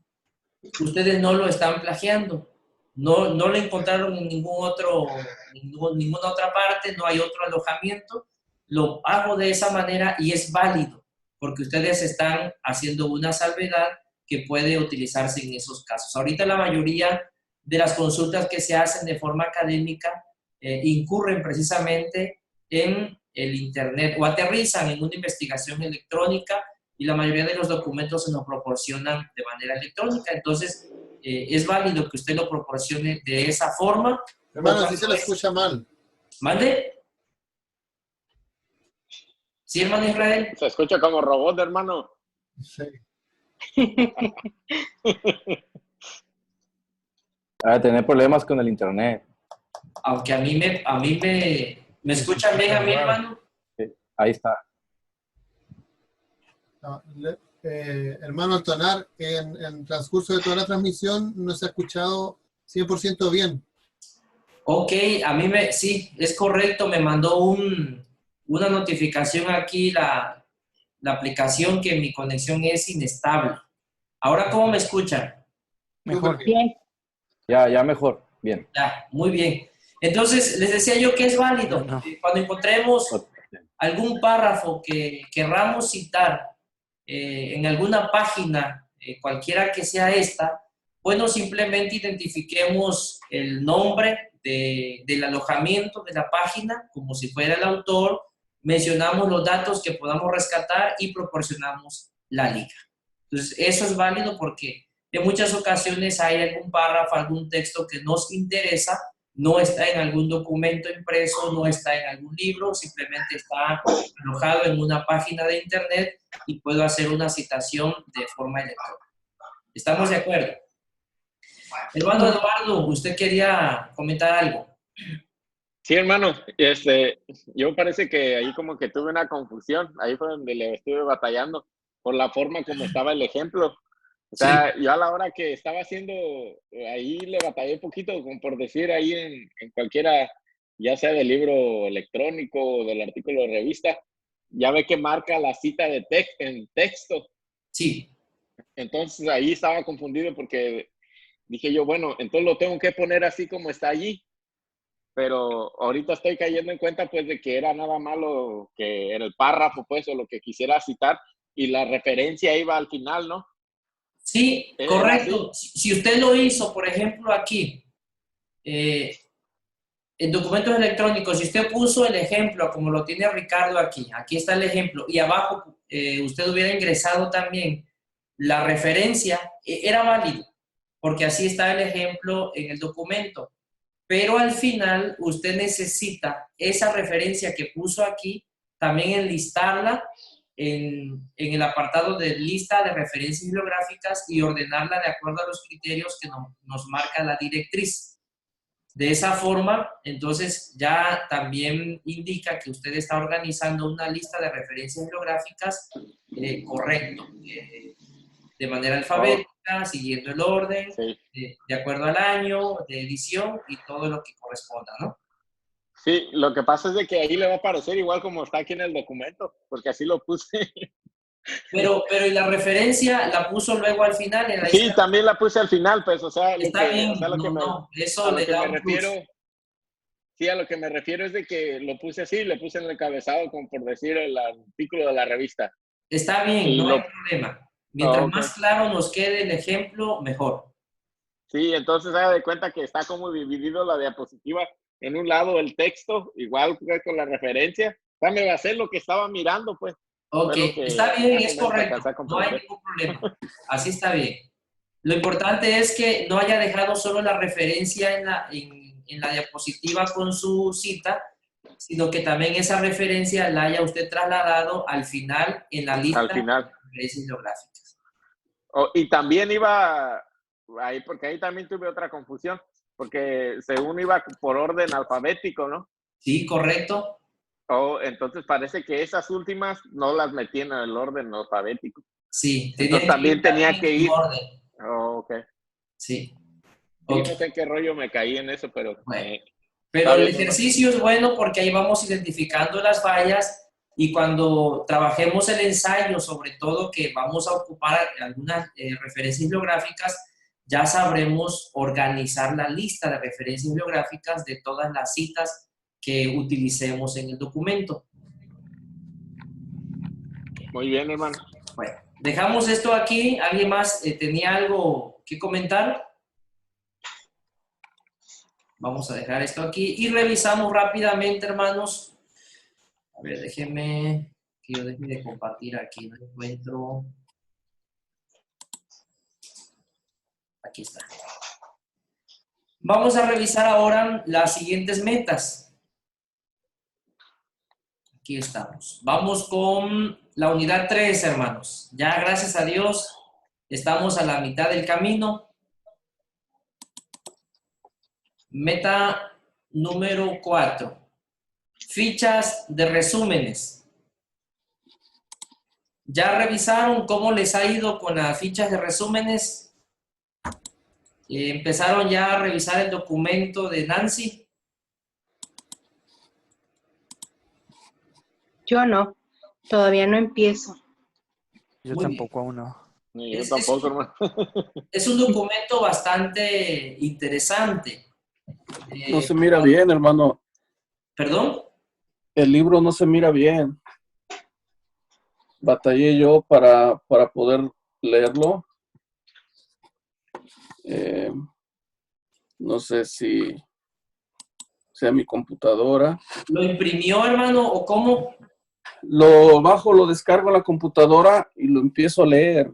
ustedes no lo están plagiando, no lo encontraron en ninguna otra parte, no hay otro alojamiento, lo hago de esa manera y es válido, porque ustedes están haciendo una salvedad que puede utilizarse en esos casos. Ahorita la mayoría de las consultas que se hacen de forma académica incurren precisamente en el internet o aterrizan en una investigación electrónica y la mayoría de los documentos se nos proporcionan de manera electrónica. Entonces, es válido que usted lo proporcione de esa forma. Hermano, si se lo escucha mal. ¿Mande? ¿Sí, hermano Israel? Se escucha como robot, hermano. Sí. Va a tener problemas con el internet. Aunque a mí me escuchan bien a mi hermano. Sí, ahí está. Hermano Antonar, en el transcurso de toda la transmisión no se ha escuchado 100% bien. Ok, sí, es correcto, me mandó una notificación aquí la aplicación que mi conexión es inestable. Ahora, ¿cómo me escuchan? Mejor. Bien. Ya mejor. Bien. Ya, muy bien. Entonces, les decía yo que es válido. No. Cuando encontremos algún párrafo que querramos citar en alguna página, cualquiera que sea esta, Bueno, simplemente identifiquemos el nombre del alojamiento de la página como si fuera el autor, mencionamos los datos que podamos rescatar y proporcionamos la liga. Entonces, eso es válido porque en muchas ocasiones hay algún párrafo, algún texto que nos interesa, no está en algún documento impreso, no está en algún libro, simplemente está alojado en una página de internet y puedo hacer una citación de forma electrónica. ¿Estamos de acuerdo? Hermano Eduardo, usted quería comentar algo. Sí, hermano, yo parece que ahí como que tuve una confusión, ahí fue donde le estuve batallando por la forma como estaba el ejemplo. O sea, yo a la hora que estaba haciendo, ahí le batallé un poquito, como por decir ahí en cualquiera, ya sea del libro electrónico o del artículo de revista, ya ve que marca la cita de en texto. Sí. Entonces ahí estaba confundido porque dije yo, bueno, entonces lo tengo que poner así como está allí. Pero ahorita estoy cayendo en cuenta pues de que era nada malo que en el párrafo pues o lo que quisiera citar y la referencia iba al final, ¿no? Sí, correcto. Si usted lo hizo, por ejemplo, aquí, en documentos electrónicos, si usted puso el ejemplo como lo tiene Ricardo aquí está el ejemplo, y abajo usted hubiera ingresado también la referencia, era válido, porque así está el ejemplo en el documento. Pero al final usted necesita esa referencia que puso aquí, también enlistarla en el apartado de lista de referencias bibliográficas y ordenarla de acuerdo a los criterios que nos marca la directriz. De esa forma, entonces ya también indica que usted está organizando una lista de referencias bibliográficas correcto, de manera alfabética, siguiendo el orden, de acuerdo al año de edición y todo lo que corresponda, ¿no? Sí, lo que pasa es de que ahí le va a aparecer igual como está aquí en el documento, porque así lo puse. Pero ¿y la referencia la puso luego al final? En la Sí, lista? también la puse al final, pues, o sea, Está bien, eso le da un plus. Sí, a lo que me refiero es de que lo puse así, le puse en el encabezado, como por decir el artículo de la revista. Está bien, no hay problema. Mientras más claro nos quede el ejemplo, mejor. Sí, entonces haga de cuenta que está como dividido la diapositiva. En un lado el texto, igual con la referencia. O sea, me va a hacer lo que estaba mirando, pues. Ok, está bien, es correcto. No hay ningún problema. Así está bien. Lo importante es que no haya dejado solo la referencia en la diapositiva con su cita, sino que también esa referencia la haya usted trasladado al final en la lista de referencias bibliográficas. Y también iba ahí, porque ahí también tuve otra confusión, porque según iba por orden alfabético, ¿no? Sí, correcto. Entonces parece que esas últimas no las metí en el orden alfabético. Sí, entonces también tenía que ir. Orden. Ok. Sí. Okay. No sé qué rollo me caí en eso, pero... Bueno. Pero el ejercicio es bueno porque ahí vamos identificando las fallas y cuando trabajemos el ensayo, sobre todo que vamos a ocupar algunas referencias bibliográficas, ya sabremos organizar la lista de referencias bibliográficas de todas las citas que utilicemos en el documento. Muy bien, hermano. Bueno, dejamos esto aquí. ¿Alguien más tenía algo que comentar? Vamos a dejar esto aquí y revisamos rápidamente, hermanos. A ver, déjenme que yo deje de compartir aquí. No encuentro. Aquí está. Vamos a revisar ahora las siguientes metas. Aquí estamos. Vamos con la unidad 3, hermanos. Ya, gracias a Dios, estamos a la mitad del camino. Meta número 4. Fichas de resúmenes. ¿Ya revisaron cómo les ha ido con las fichas de resúmenes? ¿Empezaron ya a revisar el documento de Nancy? Yo no, todavía no empiezo. Yo tampoco aún no. Yo tampoco, hermano. Es un documento bastante interesante. No se mira bien, hermano. ¿Perdón? El libro no se mira bien. Batallé yo para poder leerlo. Eh, no sé si sea mi computadora. ¿Lo imprimió, hermano, o cómo? Lo bajo, lo descargo en la computadora y lo empiezo a leer.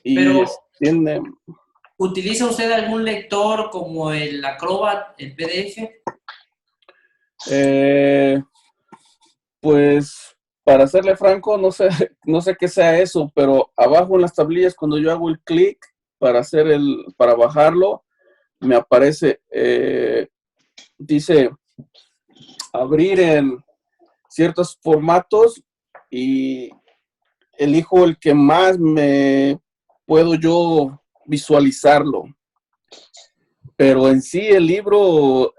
Y Pero, tiene, ¿utiliza usted algún lector como el Acrobat, el PDF? pues, para serle franco, no sé qué sea eso, pero abajo en las tablillas, cuando yo hago el clic para bajarlo, me aparece, dice abrir en ciertos formatos y elijo el que más me puedo yo visualizarlo. Pero en sí el libro,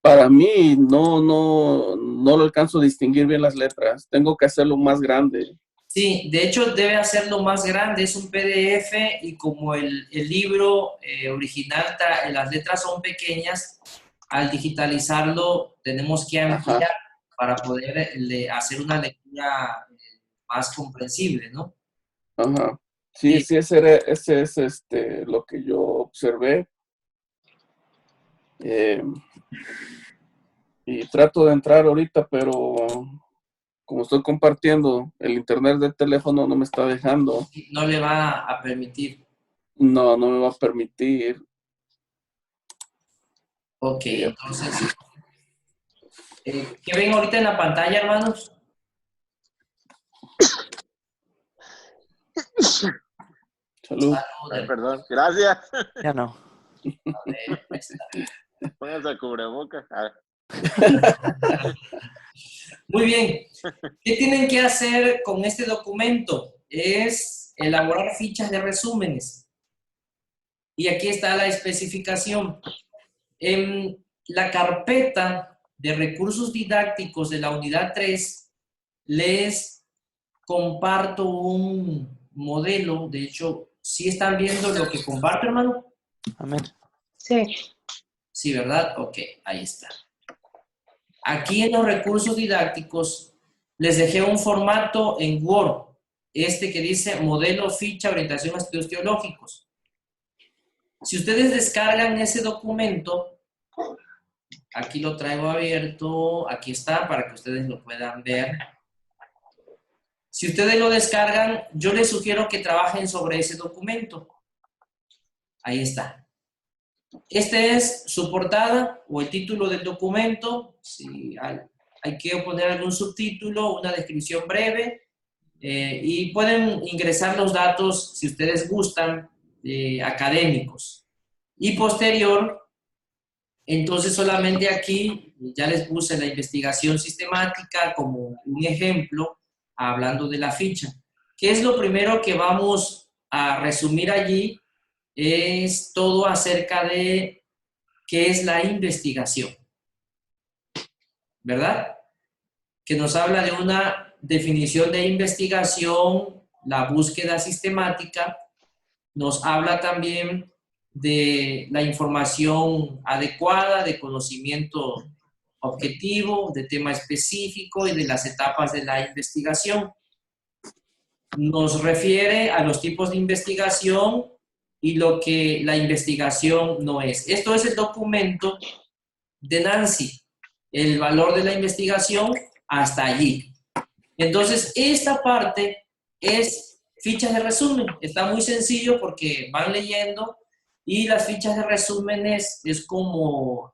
para mí, no lo alcanzo a distinguir bien las letras. Tengo que hacerlo más grande. Sí, de hecho debe hacerlo más grande, es un PDF y como el libro original, las letras son pequeñas, al digitalizarlo tenemos que ampliar para poder hacer una lectura más comprensible, ¿no? Ajá. Sí, sí, ese es lo que yo observé. Y trato de entrar ahorita, pero como estoy compartiendo el internet del teléfono, no me está dejando. No le va a permitir. No me va a permitir. Ok, entonces, ¿qué ven ahorita en la pantalla, hermanos? Salud. Ay, perdón, gracias. Ya no. A ver, ahí está. Pónganse el cubrebocas. Muy bien. ¿Qué tienen que hacer con este documento? Es elaborar fichas de resúmenes. Y aquí está la especificación. En la carpeta de recursos didácticos de la unidad 3, les comparto un modelo. De hecho, ¿sí están viendo lo que comparto, hermano? Amén. Sí. Sí, ¿verdad? Ok, ahí está. Aquí en los recursos didácticos les dejé un formato en Word, que dice modelo, ficha, orientación a estudios teológicos. Si ustedes descargan ese documento, aquí lo traigo abierto, aquí está para que ustedes lo puedan ver. Si ustedes lo descargan, yo les sugiero que trabajen sobre ese documento. Ahí está. Este es su portada o el título del documento. Si hay que poner algún subtítulo, una descripción breve, y pueden ingresar los datos, si ustedes gustan, académicos. Y posterior, entonces solamente aquí ya les puse la investigación sistemática como un ejemplo, hablando de la ficha. ¿Qué es lo primero que vamos a resumir allí? Es todo acerca de qué es la investigación, ¿verdad? Que nos habla de una definición de investigación, la búsqueda sistemática, nos habla también de la información adecuada, de conocimiento objetivo, de tema específico y de las etapas de la investigación. Nos refiere a los tipos de investigación y lo que la investigación no es. Esto es el documento de Nancy, el valor de la investigación hasta allí. Entonces, esta parte es fichas de resumen. Está muy sencillo porque van leyendo y las fichas de resúmenes es como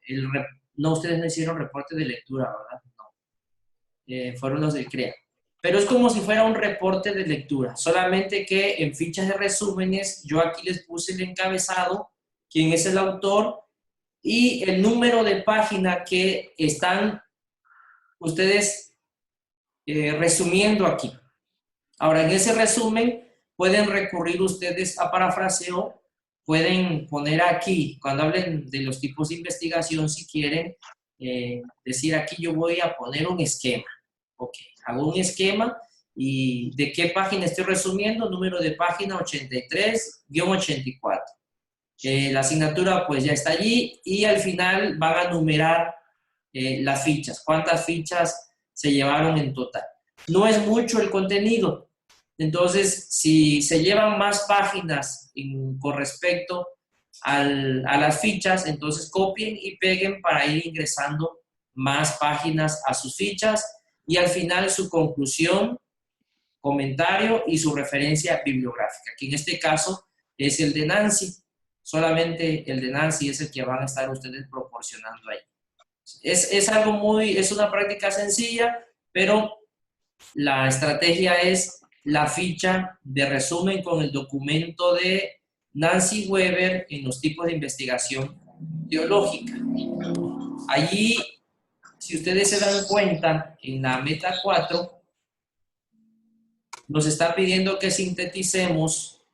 no, ustedes no hicieron reporte de lectura, ¿verdad? No. Fueron los de CREA. Pero es como si fuera un reporte de lectura, solamente que en fichas de resúmenes yo aquí les puse el encabezado, quién es el autor y el número de página que están ustedes resumiendo aquí. Ahora, en ese resumen pueden recurrir ustedes a parafraseo, pueden poner aquí, cuando hablen de los tipos de investigación, si quieren, decir aquí yo voy a poner un esquema. Ok, hago un esquema y ¿de qué página estoy resumiendo? Número de página 83-84. La asignatura pues ya está allí y al final van a numerar las fichas, cuántas fichas se llevaron en total. No es mucho el contenido, Entonces, si se llevan más páginas con respecto a las fichas, entonces copien y peguen para ir ingresando más páginas a sus fichas y al final su conclusión, comentario y su referencia bibliográfica, que en este caso es el de Nancy. Solamente el de Nancy es el que van a estar ustedes proporcionando ahí. Es una práctica sencilla, pero la estrategia es la ficha de resumen con el documento de Nancy Weber en los tipos de investigación teológica. Allí, si ustedes se dan cuenta, en la meta 4, nos está pidiendo que sinteticemos.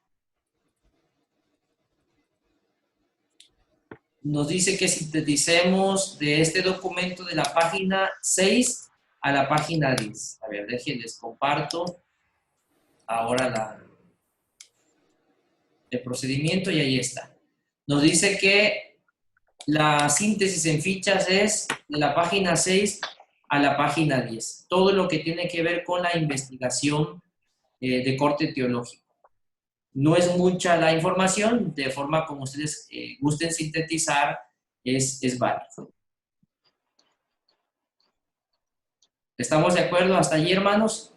Nos dice que sinteticemos de este documento de la página 6 a la página 10. A ver, déjenles comparto ahora el procedimiento y ahí está. Nos dice que la síntesis en fichas es de la página 6 a la página 10. Todo lo que tiene que ver con la investigación de corte teológico. No es mucha la información, de forma como ustedes gusten sintetizar, es válido. ¿Estamos de acuerdo hasta allí, hermanos?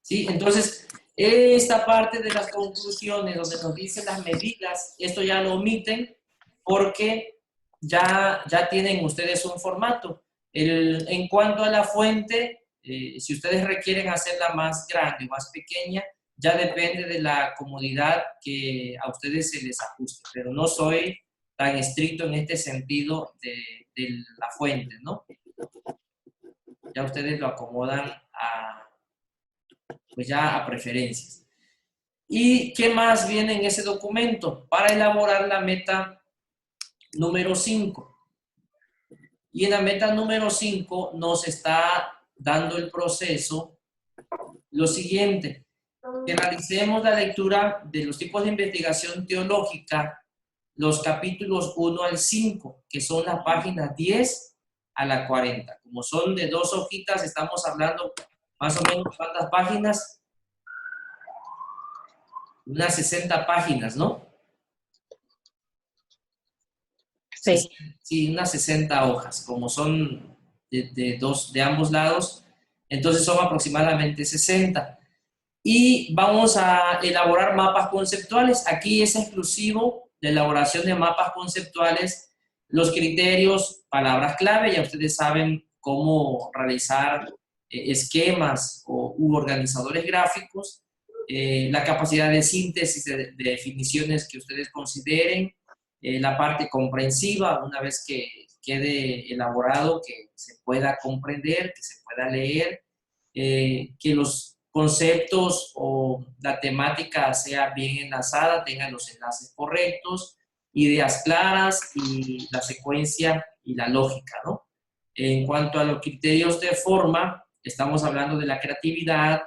Sí, entonces, esta parte de las conclusiones, donde nos dicen las medidas, esto ya lo omiten porque ya tienen ustedes un formato. En cuanto a la fuente, si ustedes requieren hacerla más grande o más pequeña, ya depende de la comodidad que a ustedes se les ajuste, pero no soy tan estricto en este sentido de la fuente, ¿no? Ya ustedes lo acomodan pues ya a preferencias. ¿Y qué más viene en ese documento? Para elaborar la meta número 5. Y en la meta número 5 nos está dando el proceso lo siguiente. Que realicemos la lectura de los tipos de investigación teológica, los capítulos 1 al 5, que son las páginas 10 a la 40. Como son de 2 hojitas, estamos hablando más o menos cuántas páginas. Unas 60 páginas, ¿no? Sí. Sí, unas 60 hojas, como son de ambos lados, entonces son aproximadamente 60. Y vamos a elaborar mapas conceptuales. Aquí es exclusivo de elaboración de mapas conceptuales, los criterios, palabras clave, ya ustedes saben cómo realizar esquemas u organizadores gráficos, la capacidad de síntesis de definiciones que ustedes consideren, la parte comprensiva, una vez que quede elaborado, que se pueda comprender, que se pueda leer, que los conceptos o la temática sea bien enlazada, tengan los enlaces correctos, ideas claras y la secuencia y la lógica, ¿no? En cuanto a los criterios de forma, estamos hablando de la creatividad,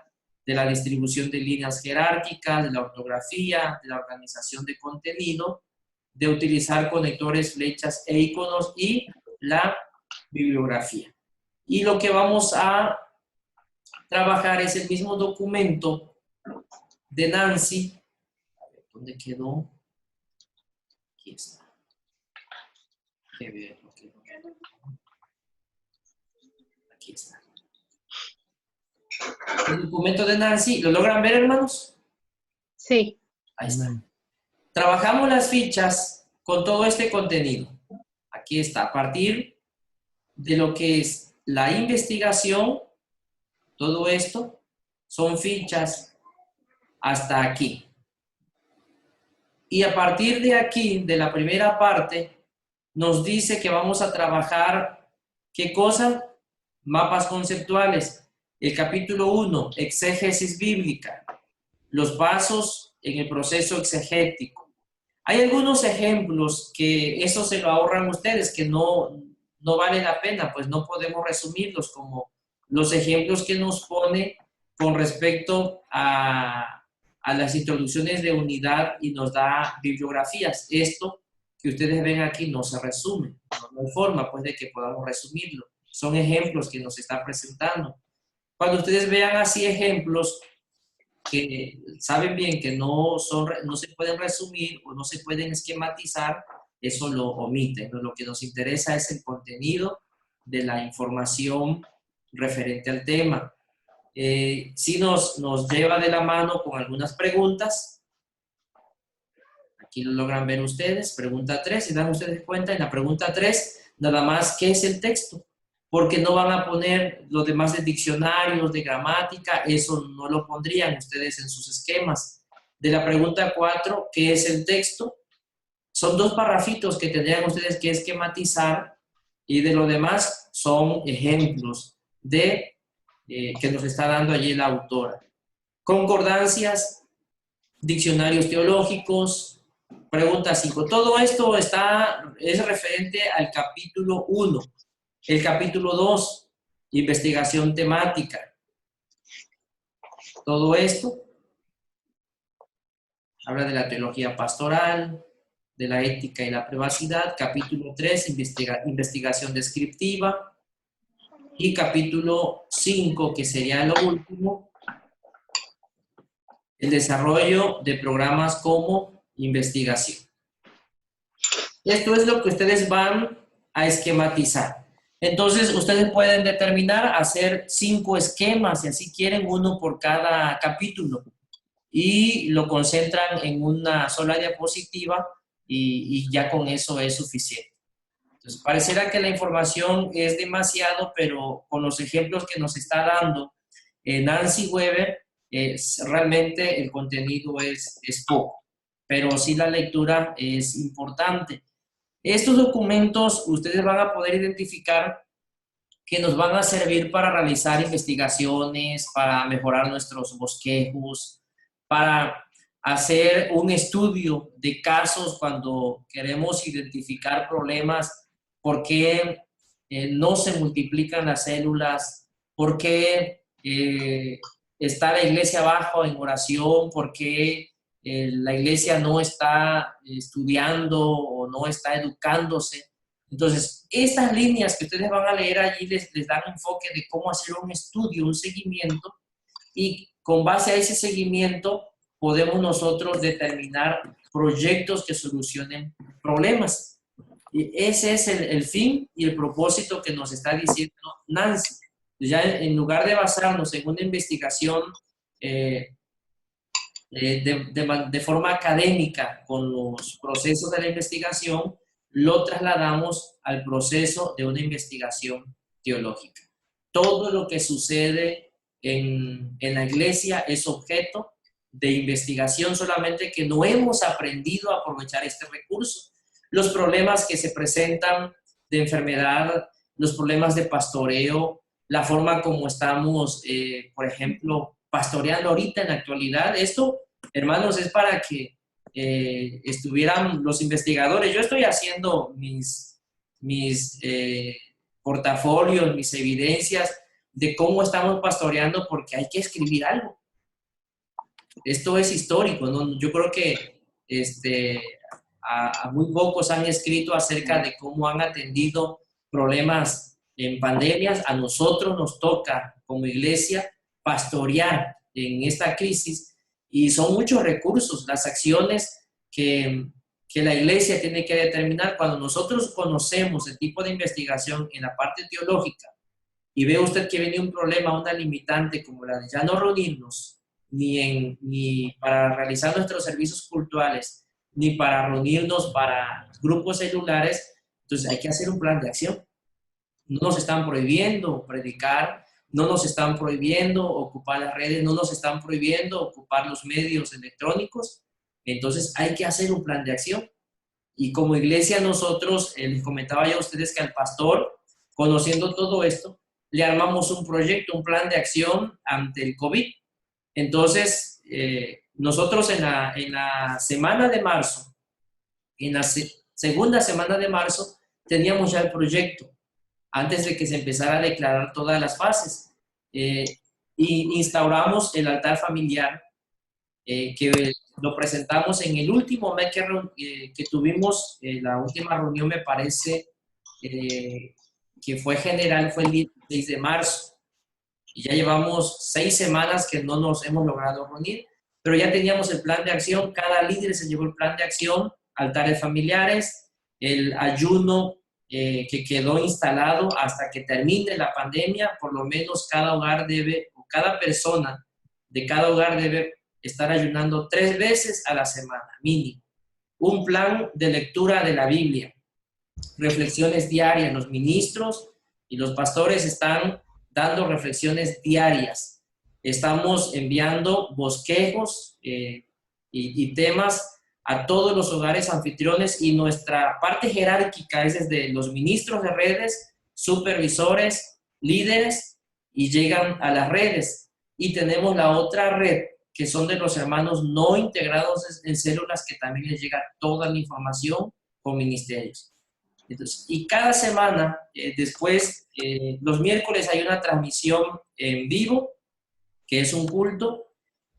de la distribución de líneas jerárquicas, de la ortografía, de la organización de contenido, de utilizar conectores, flechas e iconos y la bibliografía. Y lo que vamos a trabajar es el mismo documento de Nancy. A ver, ¿dónde quedó? Aquí está. Aquí está. El documento de Nancy, ¿lo logran ver, hermanos? Sí. Ahí está. Trabajamos las fichas con todo este contenido. Aquí está, a partir de lo que es la investigación. Todo esto son fichas hasta aquí. Y a partir de aquí, de la primera parte, nos dice que vamos a trabajar, ¿qué cosa? Mapas conceptuales. El capítulo 1, exégesis bíblica. Los pasos en el proceso exegético. Hay algunos ejemplos que eso se lo ahorran ustedes, que no vale la pena, pues no podemos resumirlos como los ejemplos que nos pone con respecto a las introducciones de unidad y nos da bibliografías. Esto que ustedes ven aquí no se resume, no hay forma pues de que podamos resumirlo. Son ejemplos que nos está presentando. Cuando ustedes vean así ejemplos que saben bien que no se pueden resumir o no se pueden esquematizar, eso lo omiten, ¿no? Lo que nos interesa es el contenido de la información referente al tema. Sí nos lleva de la mano con algunas preguntas. Aquí lo logran ver ustedes. Pregunta 3, si dan ustedes cuenta, en la pregunta 3, nada más, ¿qué es el texto? Porque no van a poner los demás de diccionarios, de gramática, eso no lo pondrían ustedes en sus esquemas. De la pregunta 4, ¿qué es el texto? Son 2 parrafitos que tendrían ustedes que esquematizar, y de lo demás son ejemplos de que nos está dando allí la autora. Concordancias, diccionarios teológicos, pregunta 5. Todo esto es referente al capítulo 1. El capítulo 2, investigación temática. Todo esto habla de la teología pastoral, de la ética y la privacidad. Capítulo 3, investigación descriptiva. Y capítulo 5, que sería lo último, el desarrollo de programas como investigación. Esto es lo que ustedes van a esquematizar. Entonces, ustedes pueden determinar hacer 5 esquemas, si así quieren, uno por cada capítulo, y lo concentran en una sola diapositiva y ya con eso es suficiente. Entonces, pareciera que la información es demasiado, pero con los ejemplos que nos está dando Nancy Weber, realmente el contenido es poco, pero sí la lectura es importante. Estos documentos ustedes van a poder identificar que nos van a servir para realizar investigaciones, para mejorar nuestros bosquejos, para hacer un estudio de casos cuando queremos identificar problemas. ¿Por qué no se multiplican las células? ¿Por qué está la iglesia abajo en oración? ¿Por qué la iglesia no está estudiando o no está educándose? Entonces, estas líneas que ustedes van a leer allí les dan enfoque de cómo hacer un estudio, un seguimiento, y con base a ese seguimiento podemos nosotros determinar proyectos que solucionen problemas. Y ese es el fin y el propósito que nos está diciendo Nancy. Ya en lugar de basarnos en una investigación de forma académica con los procesos de la investigación, lo trasladamos al proceso de una investigación teológica. Todo lo que sucede en la iglesia es objeto de investigación, solamente que no hemos aprendido a aprovechar este recurso. Los problemas que se presentan de enfermedad, los problemas de pastoreo, la forma como estamos, por ejemplo, pastoreando ahorita en la actualidad. Esto, hermanos, es para que estuvieran los investigadores. Yo estoy haciendo mis portafolios, mis evidencias de cómo estamos pastoreando, porque hay que escribir algo. Esto es histórico, ¿no? Yo creo que a muy pocos han escrito acerca de cómo han atendido problemas en pandemias. A nosotros nos toca, como iglesia, pastorear en esta crisis, y son muchos recursos, las acciones que la iglesia tiene que determinar. Cuando nosotros conocemos el tipo de investigación en la parte teológica y ve usted que viene un problema, una limitante como la de ya no reunirnos, ni para realizar nuestros servicios cultuales, ni para reunirnos para grupos celulares, entonces hay que hacer un plan de acción. No nos están prohibiendo predicar, no nos están prohibiendo ocupar las redes, no nos están prohibiendo ocupar los medios electrónicos. Entonces hay que hacer un plan de acción. Y como iglesia nosotros, les comentaba yo a ustedes que al pastor, conociendo todo esto, le armamos un proyecto, un plan de acción ante el COVID. Entonces, nosotros en la semana de marzo, en la segunda semana de marzo, teníamos ya el proyecto, antes de que se empezara a declarar todas las fases. Y instauramos el altar familiar, que lo presentamos en el último mes que tuvimos, la última reunión me parece que fue general, fue el 16 de marzo. y ya llevamos 6 semanas que no nos hemos logrado reunir, pero ya teníamos el plan de acción, cada líder se llevó el plan de acción, altares familiares, el ayuno que quedó instalado hasta que termine la pandemia. Por lo menos cada hogar debe, o cada persona de cada hogar debe estar ayunando 3 veces a la semana, mínimo. Un plan de lectura de la Biblia, reflexiones diarias. Los ministros y los pastores están dando reflexiones diarias. Estamos enviando bosquejos y temas a todos los hogares anfitriones, y nuestra parte jerárquica es desde los ministros de redes, supervisores, líderes, y llegan a las redes. Y tenemos la otra red, que son de los hermanos no integrados en células, que también les llega toda la información con ministerios. Entonces, y cada semana, después, los miércoles hay una transmisión en vivo, que es un culto.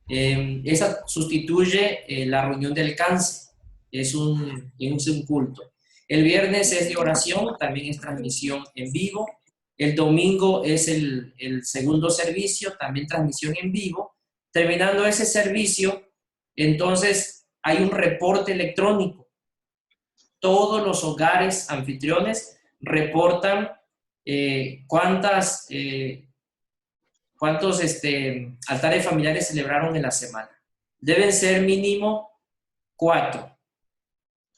Esa sustituye la reunión del alcance, es un culto. El viernes es de oración, también es transmisión en vivo. El domingo es el segundo servicio, también transmisión en vivo. Terminando ese servicio, entonces hay un reporte electrónico. Todos los hogares anfitriones reportan cuántos altares familiares celebraron en la semana. Deben ser mínimo 4,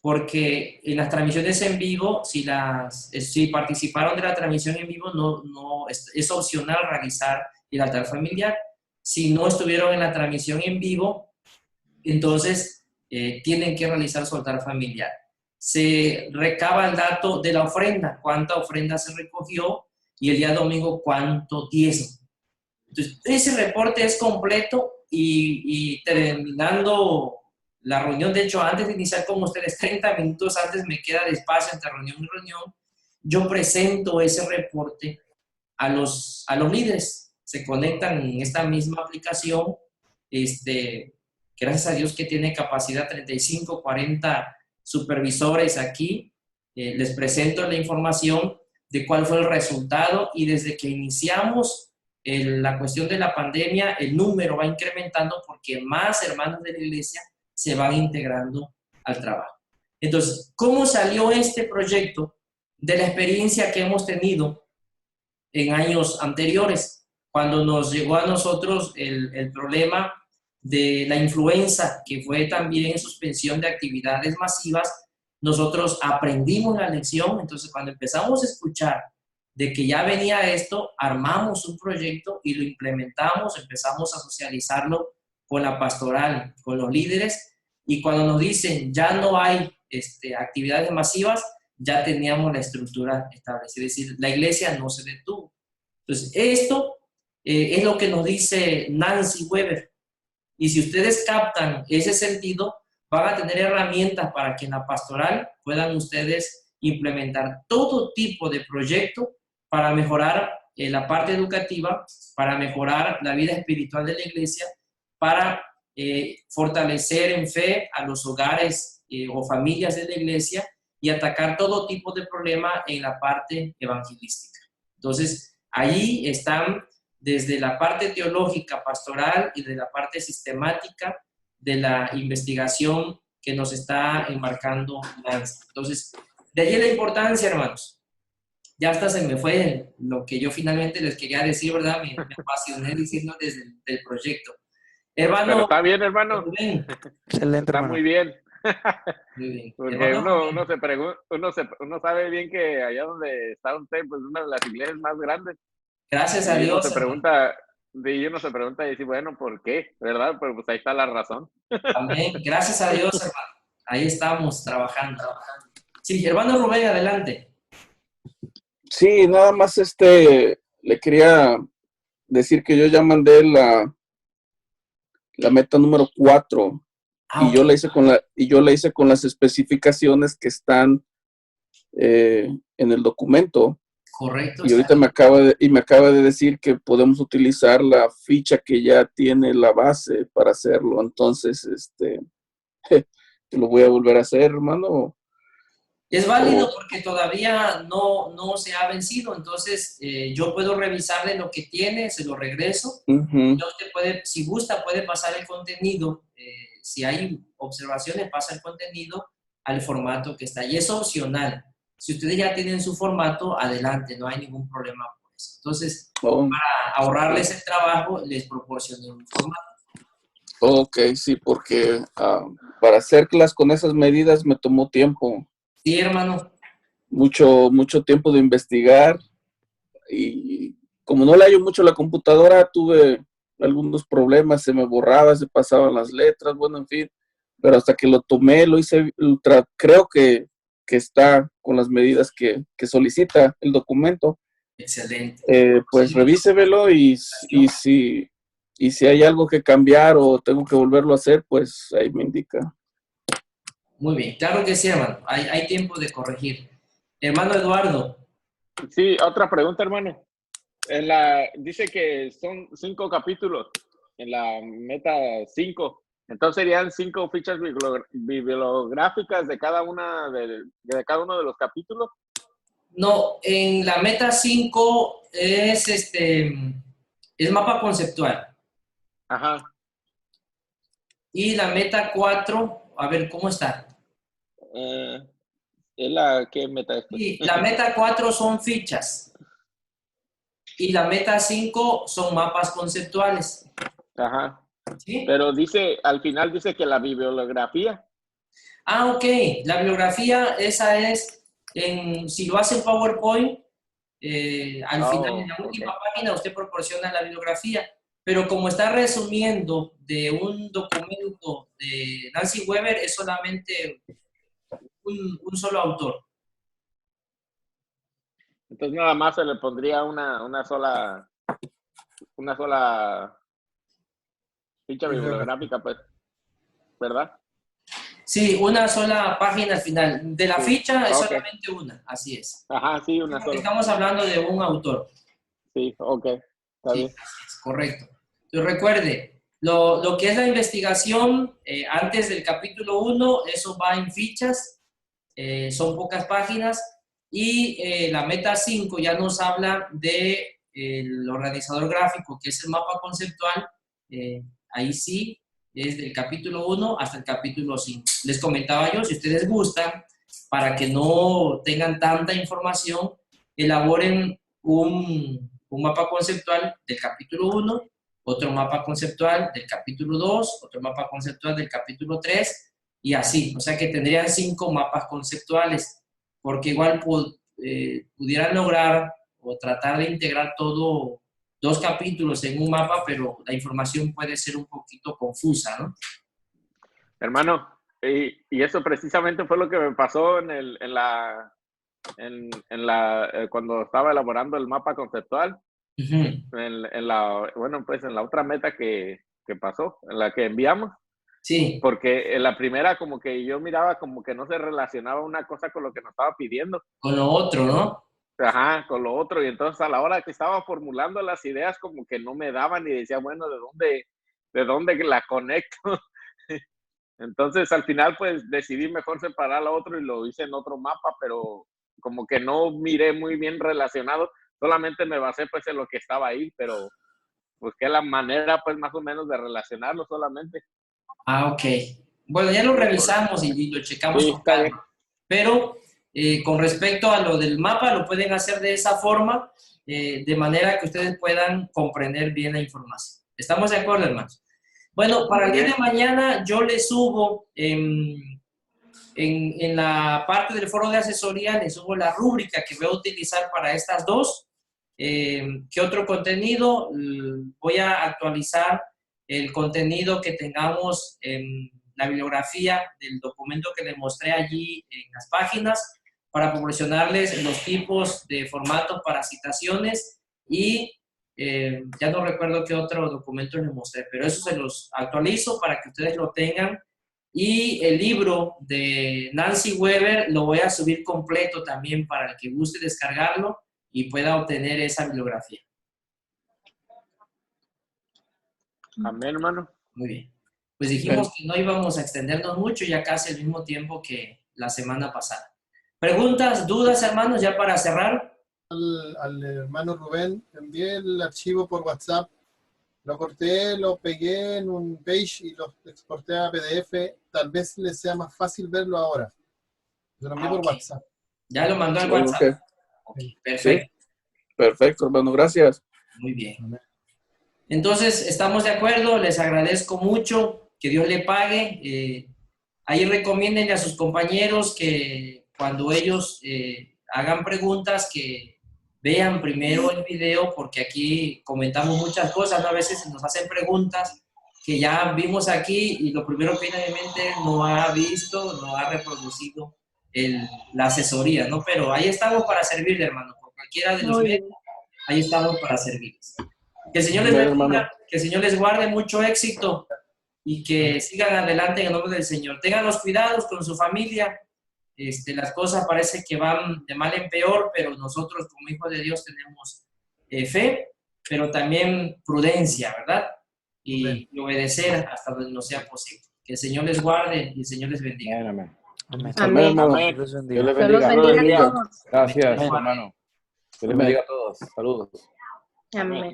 porque en las transmisiones en vivo, si participaron de la transmisión en vivo, no es opcional realizar el altar familiar. Si no estuvieron en la transmisión en vivo, entonces tienen que realizar su altar familiar. Se recaba el dato de la ofrenda, cuánta ofrenda se recogió, y el día domingo cuánto diezmo. Entonces, ese reporte es completo, y terminando la reunión, de hecho, antes de iniciar con ustedes, 30 minutos antes me queda de espacio entre reunión y reunión, yo presento ese reporte a los líderes. Se conectan en esta misma aplicación, gracias a Dios que tiene capacidad 35, 40 supervisores aquí. Les presento la información de cuál fue el resultado, y desde que iniciamos la cuestión de la pandemia, el número va incrementando porque más hermanos de la iglesia se van integrando al trabajo. Entonces, ¿cómo salió este proyecto? De la experiencia que hemos tenido en años anteriores, cuando nos llegó a nosotros el problema de la influenza, que fue también suspensión de actividades masivas. Nosotros aprendimos la lección. Entonces, cuando empezamos a escuchar de que ya venía esto, armamos un proyecto y lo implementamos, empezamos a socializarlo con la pastoral, con los líderes, y cuando nos dicen ya no hay actividades masivas, ya teníamos la estructura establecida, es decir, la iglesia no se detuvo. Entonces, esto es lo que nos dice Nancy Weber, y si ustedes captan ese sentido, van a tener herramientas para que en la pastoral puedan ustedes implementar todo tipo de proyecto para mejorar la parte educativa, para mejorar la vida espiritual de la iglesia, para fortalecer en fe a los hogares o familias de la iglesia, y atacar todo tipo de problema en la parte evangelística. Entonces, ahí están desde la parte teológica, pastoral, y de la parte sistemática de la investigación que nos está embarcando Nancy. Entonces, de ahí la importancia, hermanos. Ya hasta se me fue lo que yo finalmente les quería decir, ¿verdad? Me apasioné diciendo desde el proyecto. Hermano. Pero está bien, hermano. Bien. Excelente, está hermano. muy bien. Muy bien. Porque Hermano, uno sabe bien que allá donde está usted, pues una de las iglesias más grandes. gracias a Y Dios. uno se pregunta y dice, bueno, ¿por qué? ¿Verdad? Pero pues ahí está la razón. Amén. Gracias a Dios, hermano. Ahí estamos trabajando. Sí, hermano Rubén, adelante. Sí, nada más le quería decir que yo ya mandé la meta número 4 y yo la hice con las especificaciones que están en el documento. Correcto. Y ahorita me acaba de decir que podemos utilizar la ficha que ya tiene la base para hacerlo. Entonces, lo voy a volver a hacer, hermano. Es válido porque todavía no se ha vencido, entonces yo puedo revisarle lo que tiene, se lo regreso. Ujú. Ya usted puede, si gusta, puede pasar el contenido. Si hay observaciones, pasa el contenido al formato que está. Y es opcional. Si ustedes ya tienen su formato, adelante, no hay ningún problema por eso. Entonces, Oh, para ahorrarles el trabajo, les proporcioné un formato. ok, sí, porque para hacerlas con esas medidas me tomó tiempo, Sí, hermano. mucho tiempo de investigar y como no le hallo mucho a la computadora, tuve algunos problemas, se me borraba, se pasaban las letras, bueno, en fin, pero hasta que lo tomé, lo hice, creo que está con las medidas que solicita el documento. Excelente. Pues Sí, revísevelo y si hay algo que cambiar o tengo que volverlo a hacer, pues ahí me indica. muy bien. Claro que sí, hermano. Hay tiempo de corregir. Hermano Eduardo. Sí, otra pregunta, hermano. Dice que son 5 capítulos en la meta 5. Entonces serían 5 fichas bibliográficas de cada de cada uno de los capítulos. No, en la meta 5 es mapa conceptual. Ajá. Y la meta 4, a ver, ¿cómo está? ¿Qué meta es? Sí, la meta 4 son fichas. Y la meta 5 son mapas conceptuales. Ajá. ¿Sí? Pero al final dice que la bibliografía. Ah, ok. La bibliografía, esa es, si lo hace en PowerPoint, al final, en la última página, usted proporciona la bibliografía. Pero como está resumiendo de un documento de Nancy Weber, es solamente un solo autor. Entonces nada más se le pondría una sola ficha bibliográfica, pues, ¿verdad? Sí, una sola página al final. De la Sí. ficha es Ok. solamente una, así es. Ajá, sí, una sola. Estamos hablando de un autor. Sí, ok. Está bien. Sí, así es, correcto. Entonces recuerde, lo que es la investigación antes del capítulo 1, eso va en fichas, son pocas páginas, y la meta 5 ya nos habla de el organizador gráfico, que es el mapa conceptual, ahí sí, es del capítulo 1 hasta el capítulo 5. Les comentaba yo, si ustedes gustan, para que no tengan tanta información, elaboren un mapa conceptual del capítulo 1, otro mapa conceptual del capítulo 2, otro mapa conceptual del capítulo 3, y así. O sea que tendrían 5 mapas conceptuales, porque igual pudieran lograr o tratar de integrar todo 2 capítulos en un mapa, pero la información puede ser un poquito confusa, ¿no? Hermano, y eso precisamente fue lo que me pasó cuando estaba elaborando el mapa conceptual. Bueno, pues en la otra meta que pasó, en la que enviamos. Sí. Porque en la primera como que yo miraba como que no se relacionaba una cosa con lo que nos estaba pidiendo. Con lo otro, ¿no? Ajá, con lo otro. Y entonces a la hora que estaba formulando las ideas como que no me daban y decía, bueno, ¿de dónde la conecto? Entonces al final pues decidí mejor separar lo otro y lo hice en otro mapa, pero como que no miré muy bien relacionado, solamente me basé pues en lo que estaba ahí, pero busqué la manera pues más o menos de relacionarlo solamente. Ah, ok. Bueno, ya lo revisamos y lo checamos con calma. Pero con respecto a lo del mapa, lo pueden hacer de esa forma, de manera que ustedes puedan comprender bien la información. ¿Estamos de acuerdo, hermanos? Bueno, para el día de mañana yo les subo en la parte del foro de asesoría, les subo la rúbrica que voy a utilizar para estas dos. ¿Qué otro contenido? Voy a actualizar el contenido que tengamos en la bibliografía del documento que les mostré allí en las páginas para proporcionarles los tipos de formato para citaciones y ya no recuerdo qué otro documento les mostré, pero eso se los actualizo para que ustedes lo tengan. Y el libro de Nancy Weber lo voy a subir completo también para el que guste descargarlo y pueda obtener esa bibliografía. Amén, hermano. Muy bien. Pues dijimos que no íbamos a extendernos mucho, ya casi al mismo tiempo que la semana pasada. ¿Preguntas, dudas, hermanos, ya para cerrar? Al hermano Rubén, envié el archivo por WhatsApp, lo corté, lo pegué en un page y lo exporté a PDF. Tal vez les sea más fácil verlo ahora. Lo envié por Ok. WhatsApp. Ya lo mandó al Ok. WhatsApp. Ok, perfecto. Perfecto, hermano, gracias. Muy bien. Entonces, estamos de acuerdo, les agradezco mucho, que Dios le pague. Ahí recomiéndenle a sus compañeros que cuando ellos hagan preguntas, que vean primero el video, porque aquí comentamos muchas cosas, ¿no? A veces nos hacen preguntas que ya vimos aquí y lo primero que viene a mi mente no ha visto, no ha reproducido la asesoría, ¿no? Pero ahí estamos para servirle, hermano, por cualquiera de los Muy medios, bien. ahí estamos para servirles. Que el Señor les Amén, bendiga, hermano. que el Señor les guarde mucho éxito y que sigan adelante en el nombre del Señor. Tengan los cuidados con su familia. Las cosas parece que van de mal en peor, pero nosotros como hijos de Dios tenemos fe, pero también prudencia, ¿verdad? Y obedecer hasta donde nos sea posible. Que el Señor les guarde y el Señor les bendiga. Amén, amén. Amén. Amén, Amén. hermano. Dios les Dios bendiga. les Dios los bendiga. bendiga a todos. Gracias, Amén. hermano. Dios les Amén. bendiga a todos. Saludos. Amén.